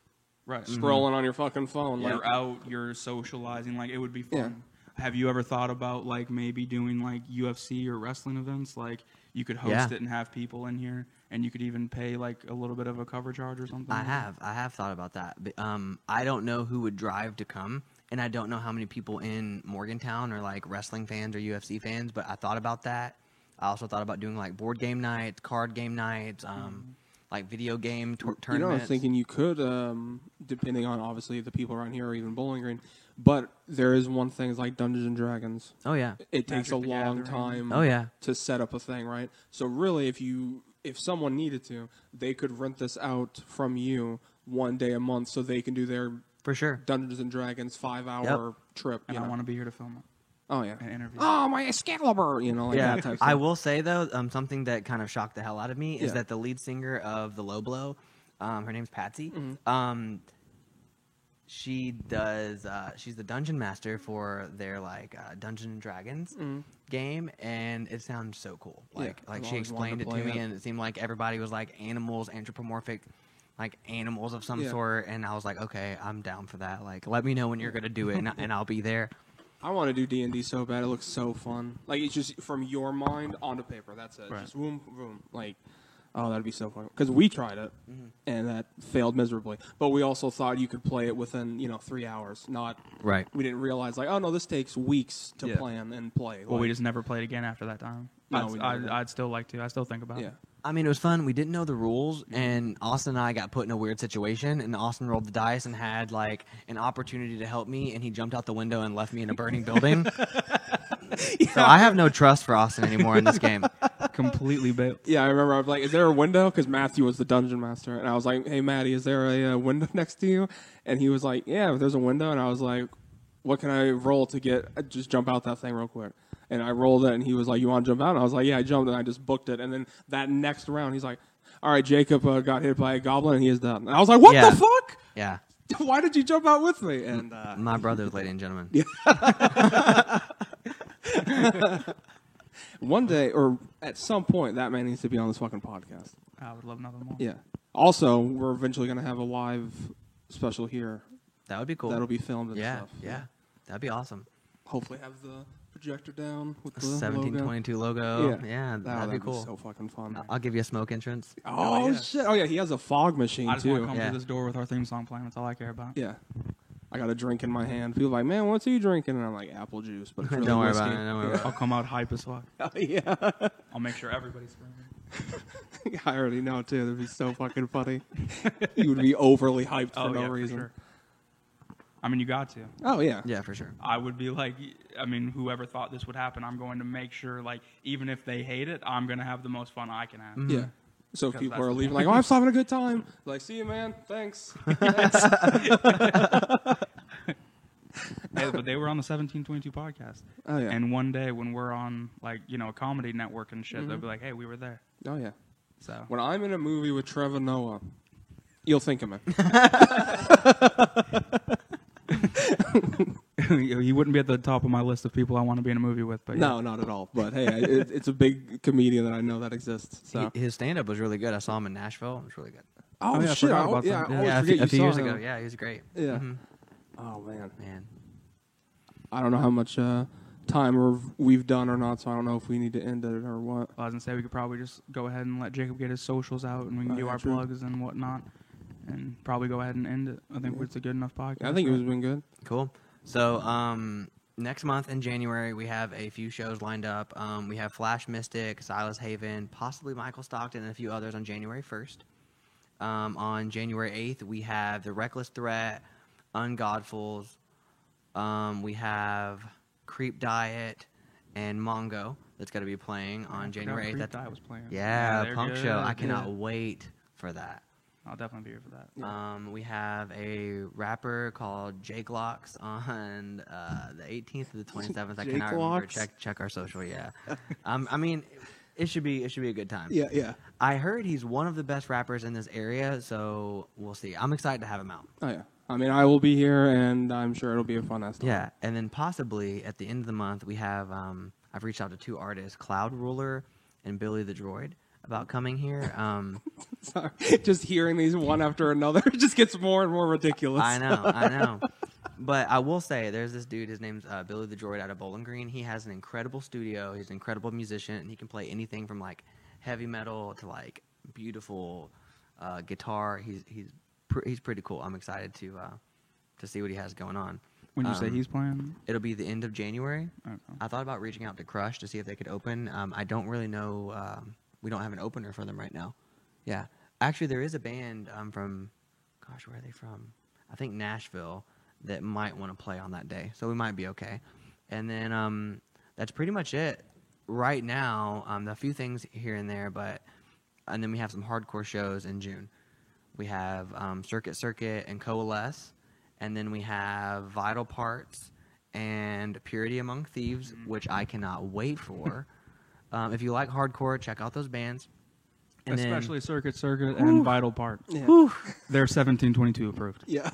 Right. scrolling on your fucking phone. Like, You're out, you're socializing, like it would be fun. Have you ever thought about like maybe doing like UFC or wrestling events? Like you could host Yeah. it and have people in here, and you could even pay like a little bit of a cover charge or something. I have thought about that. But, I don't know who would drive to come, and I don't know how many people in Morgantown are like wrestling fans or UFC fans. But I thought about that. I also thought about doing like board game nights, card game nights, like video game tournaments. you know, I was thinking you could, depending on obviously the people around here or even Bowling Green, but there is one thing is like Dungeons and Dragons. Oh yeah. It takes a Magic the long Gathering. time. Oh yeah. To set up a thing, right? So really, if someone needed to, they could rent this out from you one day a month, so they can do their For sure. Dungeons and Dragons 5-hour trip. And I want to be here to film it. Oh yeah. An interview. Oh, my Excalibur! You know, like Yeah, that type of I stuff. will say though, something that kind of shocked the hell out of me is Yeah. that the lead singer of the Low Blow, her name's Patsy. Mm-hmm. She does. She's the dungeon master for their like Dungeons and Dragons game, and it sounds so cool. Like Mm-hmm. I've she always wanted explained to it to play me, it. and it seemed like everybody was like animals, anthropomorphic, like animals of some Yeah. sort. And I was like, okay, I'm down for that. Like, let me know when you're gonna do it, and I'll be there. I want to do D&D so bad. It looks so fun. Like, it's just from your mind onto paper. That's it. Right. Just boom, boom. Like, oh, that'd be so fun. Because we tried it, and that failed miserably. But we also thought you could play it within, 3 hours. Not, Right. we didn't realize, like, oh, no, this takes weeks to Yeah. plan and play. Well, we Like, just never played again after that time. No, we never did. I'd still like to. I still think about yeah. it. I mean, it was fun. We didn't know the rules, and Austin and I got put in a weird situation, and Austin rolled the dice and had, like, an opportunity to help me, and he jumped out the window and left me in a burning building. So I have no trust for Austin anymore in this game. Completely bailed. Yeah, I remember I was like, is there a window? Because Matthew was the dungeon master. And I was like, hey, Matty, is there a window next to you? And he was like, yeah, there's a window. And I was like, what can I roll to just jump out that thing real quick? And I rolled it, and he was like, you want to jump out? And I was like, yeah, I jumped, and I just booked it. And then that next round, he's like, all right, Jacob got hit by a goblin, and he is done. And I was like, what Yeah. the fuck? Yeah. Why did you jump out with me? And My brothers, ladies and gentlemen. one day, or at some point, that man needs to be on this fucking podcast. I would love nothing more. Yeah. Also, we're eventually going to have a live special here That would be cool. that'll be filmed and yeah, stuff. yeah. That'd be awesome. Hopefully have the projector down with the 1722 logo. logo. Yeah, that'd be cool. So fucking fun. I'll give you a smoke entrance. Oh, yeah. shit. Oh, yeah, he has a fog machine, I just want to too. come Yeah. through this door with our theme song playing. That's all I care about. Yeah. I got a drink in my hand. People are like, man, what's he drinking? And I'm like, apple juice. But it's really Don't worry whiskey. about it. Don't worry about I'll come out hype as fuck. Yeah. I'll make sure everybody's screaming. I already know, too. That'd be so fucking funny. You would be overly hyped for no yeah, reason. For sure. I mean, you got to. Oh, yeah. it. Yeah, for sure. I would be like, I mean, whoever thought this would happen, I'm going to make sure, like, even if they hate it, I'm going to have the most fun I can have. Yeah. So if Because people that's are the leaving thing. like, oh, I'm still having a good time. Like, see you, man. Thanks. Hey, but they were on the 1722 podcast. Oh, yeah. And one day when we're on, like, a comedy network and shit, they'll be like, hey, we were there. Oh, yeah. So, When I'm in a movie with Trevor Noah, you'll think of me. he wouldn't be at the top of my list of people I want to be in a movie with. But No, not at all. But hey, it's a big comedian that I know that exists. So. His stand-up was really good. I saw him in Nashville. It was really good. Oh, yeah, I shit! forgot I, about yeah, that. I always Yeah, forget a few you years saw ago. him. Yeah, he was great. Yeah. Mhm. Oh man, Man. I don't know how much time we've done or not, so I don't know if we need to end it or what. I was going to say we could probably just go ahead and let Jacob get his socials out and we can Oh, do yeah, our true. plugs and whatnot. And probably go ahead and end it. I think it's a good enough podcast. Yeah, I think it right? was been good. Cool. So, next month in January, we have a few shows lined up. We have Flash Mystic, Silas Haven, possibly Michael Stockton, and a few others on January 1st. On January 8th, we have The Reckless Threat, Ungodfuls. We have Creep Diet and Mongo that's going to be playing on January 8th. Creep That's- Diet was playing. Yeah, they're Punk good. Show. I cannot Yeah. wait for that. I'll definitely be here for that. We have a rapper called Jake Locks on the 18th to the 27th. I Jake cannot remember. Locks? Check our social. Yeah. I mean, it should be a good time. Yeah. I heard he's one of the best rappers in this area, so we'll see. I'm excited to have him out. Oh yeah. I mean, I will be here, and I'm sure it'll be a fun ass time. Yeah, and then possibly at the end of the month we have I've reached out to 2 artists, Cloud Ruler and Billy the Droid, about coming here. Sorry. Just hearing these one after another just gets more and more ridiculous. I know. But I will say, there's this dude, his name's Billy the Droid out of Bowling Green. He has an incredible studio. He's an incredible musician, and he can play anything from like heavy metal to like beautiful guitar. He's pretty cool. I'm excited to see what he has going on. When you say he's playing? It'll be the end of January. Okay. I thought about reaching out to Crush to see if they could open. I don't really know. We don't have an opener for them right now. Yeah. Actually, there is a band from, gosh, where are they from? I think Nashville, that might want to play on that day. So we might be okay. And then that's pretty much it right now. A few things here and there, and then we have some hardcore shows in June. We have Circuit and Coalesce. And then we have Vital Parts and Purity Among Thieves, which I cannot wait for. If you like hardcore, check out those bands. And especially Circuit and Vital Part. Yeah. They're 1722 approved. Yeah.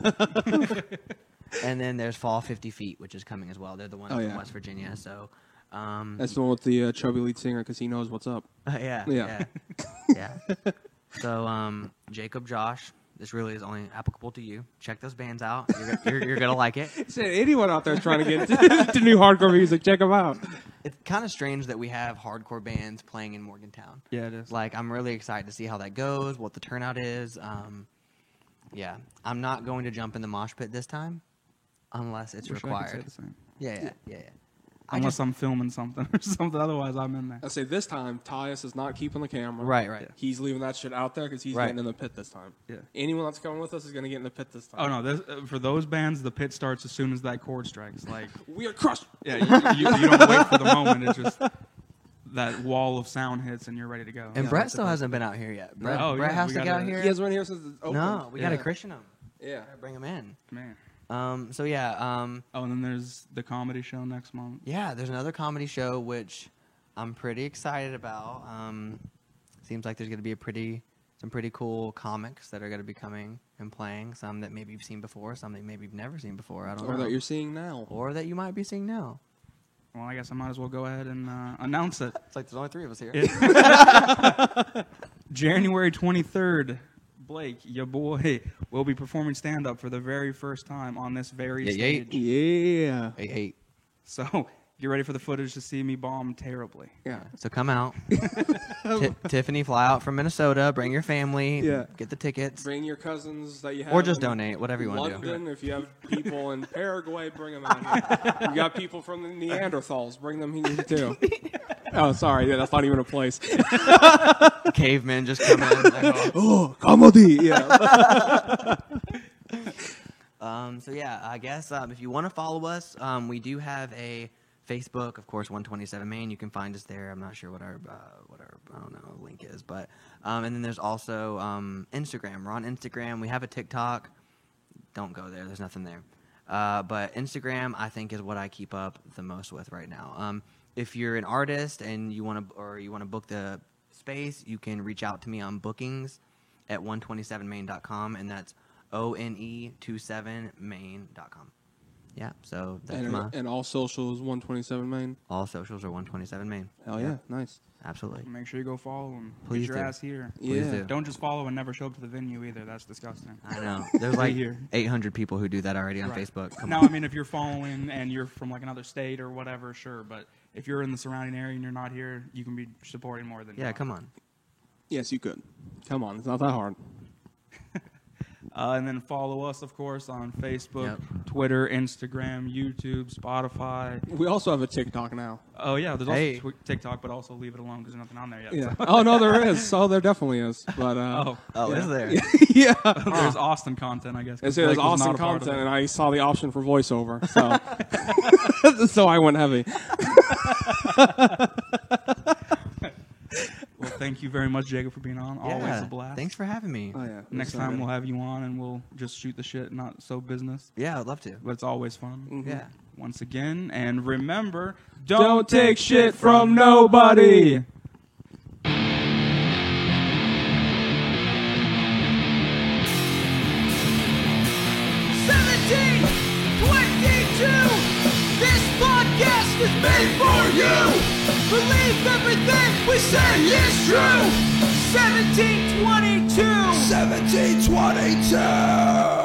And then there's Fall 50 Feet, which is coming as well. They're the ones from West Virginia. So That's the one with the chubby lead singer because he knows what's up. Yeah. So Jacob, Josh, this really is only applicable to you. Check those bands out. You're gonna like it. Anyone out there trying to get to new hardcore music, check them out. It's kind of strange that we have hardcore bands playing in Morgantown. Yeah, it is. Like, I'm really excited to see how that goes, what the turnout is. Yeah, I'm not going to jump in the mosh pit this time, unless it's Wish I could required. say the same. Yeah. Unless I'm filming something or something. Otherwise, I'm in there. I say this time, Tyus is not keeping the camera. Right. He's leaving that shit out there because he's getting in the pit this time. Yeah. Anyone that's coming with us is going to get in the pit this time. Oh, no. For those bands, the pit starts as soon as that chord strikes. Like, We are crushed. yeah, you don't wait for the moment. It's just that wall of sound hits and you're ready to go. And Yeah, Brett that's still the hasn't been out here yet. Brett, Oh, Brett yeah, has we to get gotta- out here. He hasn't been here since it's open. No, we got to Yeah. Christian him. Yeah. Bring him in. Man. So yeah, Oh, and then there's the comedy show next month. yeah. There's another comedy show which I'm pretty excited about. Seems like there's going to be some pretty cool comics that are going to be coming and playing. Some that maybe you've seen before, some that maybe you've never seen before. I don't know. Or that you're seeing now. Or that you might be seeing now. Well, I guess I might as well go ahead and announce it. It's like there's only 3 of us here. January 23rd, Blake, your boy, will be performing stand-up for the very first time on this very Yeah, stage. Yeah. Hey. So get ready for the footage to see me bomb terribly. Yeah. So come out. Tiffany, fly out from Minnesota. Bring your family. Yeah. Get the tickets. Bring your cousins that you have. Or just in donate. Whatever you want to do. London, if you have people in Paraguay, bring them out here. You got people from the Neanderthals, bring them here too. Oh, sorry. Yeah, that's not even a place. Cavemen just come in. Like, Oh, comedy. Yeah. So yeah, I guess if you want to follow us, we do have a Facebook, of course, 127 Main. You can find us there. I'm not sure what our I don't know link is, but and then there's also Instagram. We're on Instagram. We have a TikTok. Don't go there. There's nothing there. But Instagram, I think, is what I keep up the most with right now. If you're an artist and you want to book the space, you can reach out to me on bookings at 127main.com, and that's ONE27main.com. Yeah, so that's And all socials 127 Main. all socials are 127 Main. Hell yeah, nice. Absolutely. Make sure you go follow them. Please Get your do. ass here. Please Yeah. do. Don't just follow and never show up to the venue either. That's disgusting. I know. There's like here. 800 people who do that already on Right. Facebook. Come Now, on. I mean, if you're following and you're from like another state or whatever, sure. But if you're in the surrounding area and you're not here, you can be supporting more than Yeah, come on. Yes, you could. Come on, it's not that hard. And then follow us, of course, on Facebook, Yep. Twitter, Instagram, YouTube, Spotify. We also have a TikTok now. Oh, yeah, there's Hey. also TikTok, but also leave it alone because there's nothing on there yet. Yeah. So. Oh no, there is. Oh, there definitely is. But Oh, is there? yeah. There's Austin content, I guess. 'cause There's Blake was awesome not a part of content, it. and I saw the option for voiceover, so so I went heavy. Well, thank you very much, Jacob, for being on. Always Yeah, a blast. thanks for having me. Oh yeah. Next time we'll have you on and we'll just shoot the shit, not so business. Yeah, I'd love to. But it's always fun. Mm-hmm. Yeah. Once again, and remember, Don't take shit from nobody. 1722. This podcast is made for you. Believe everything we say is true. 1722. 1722.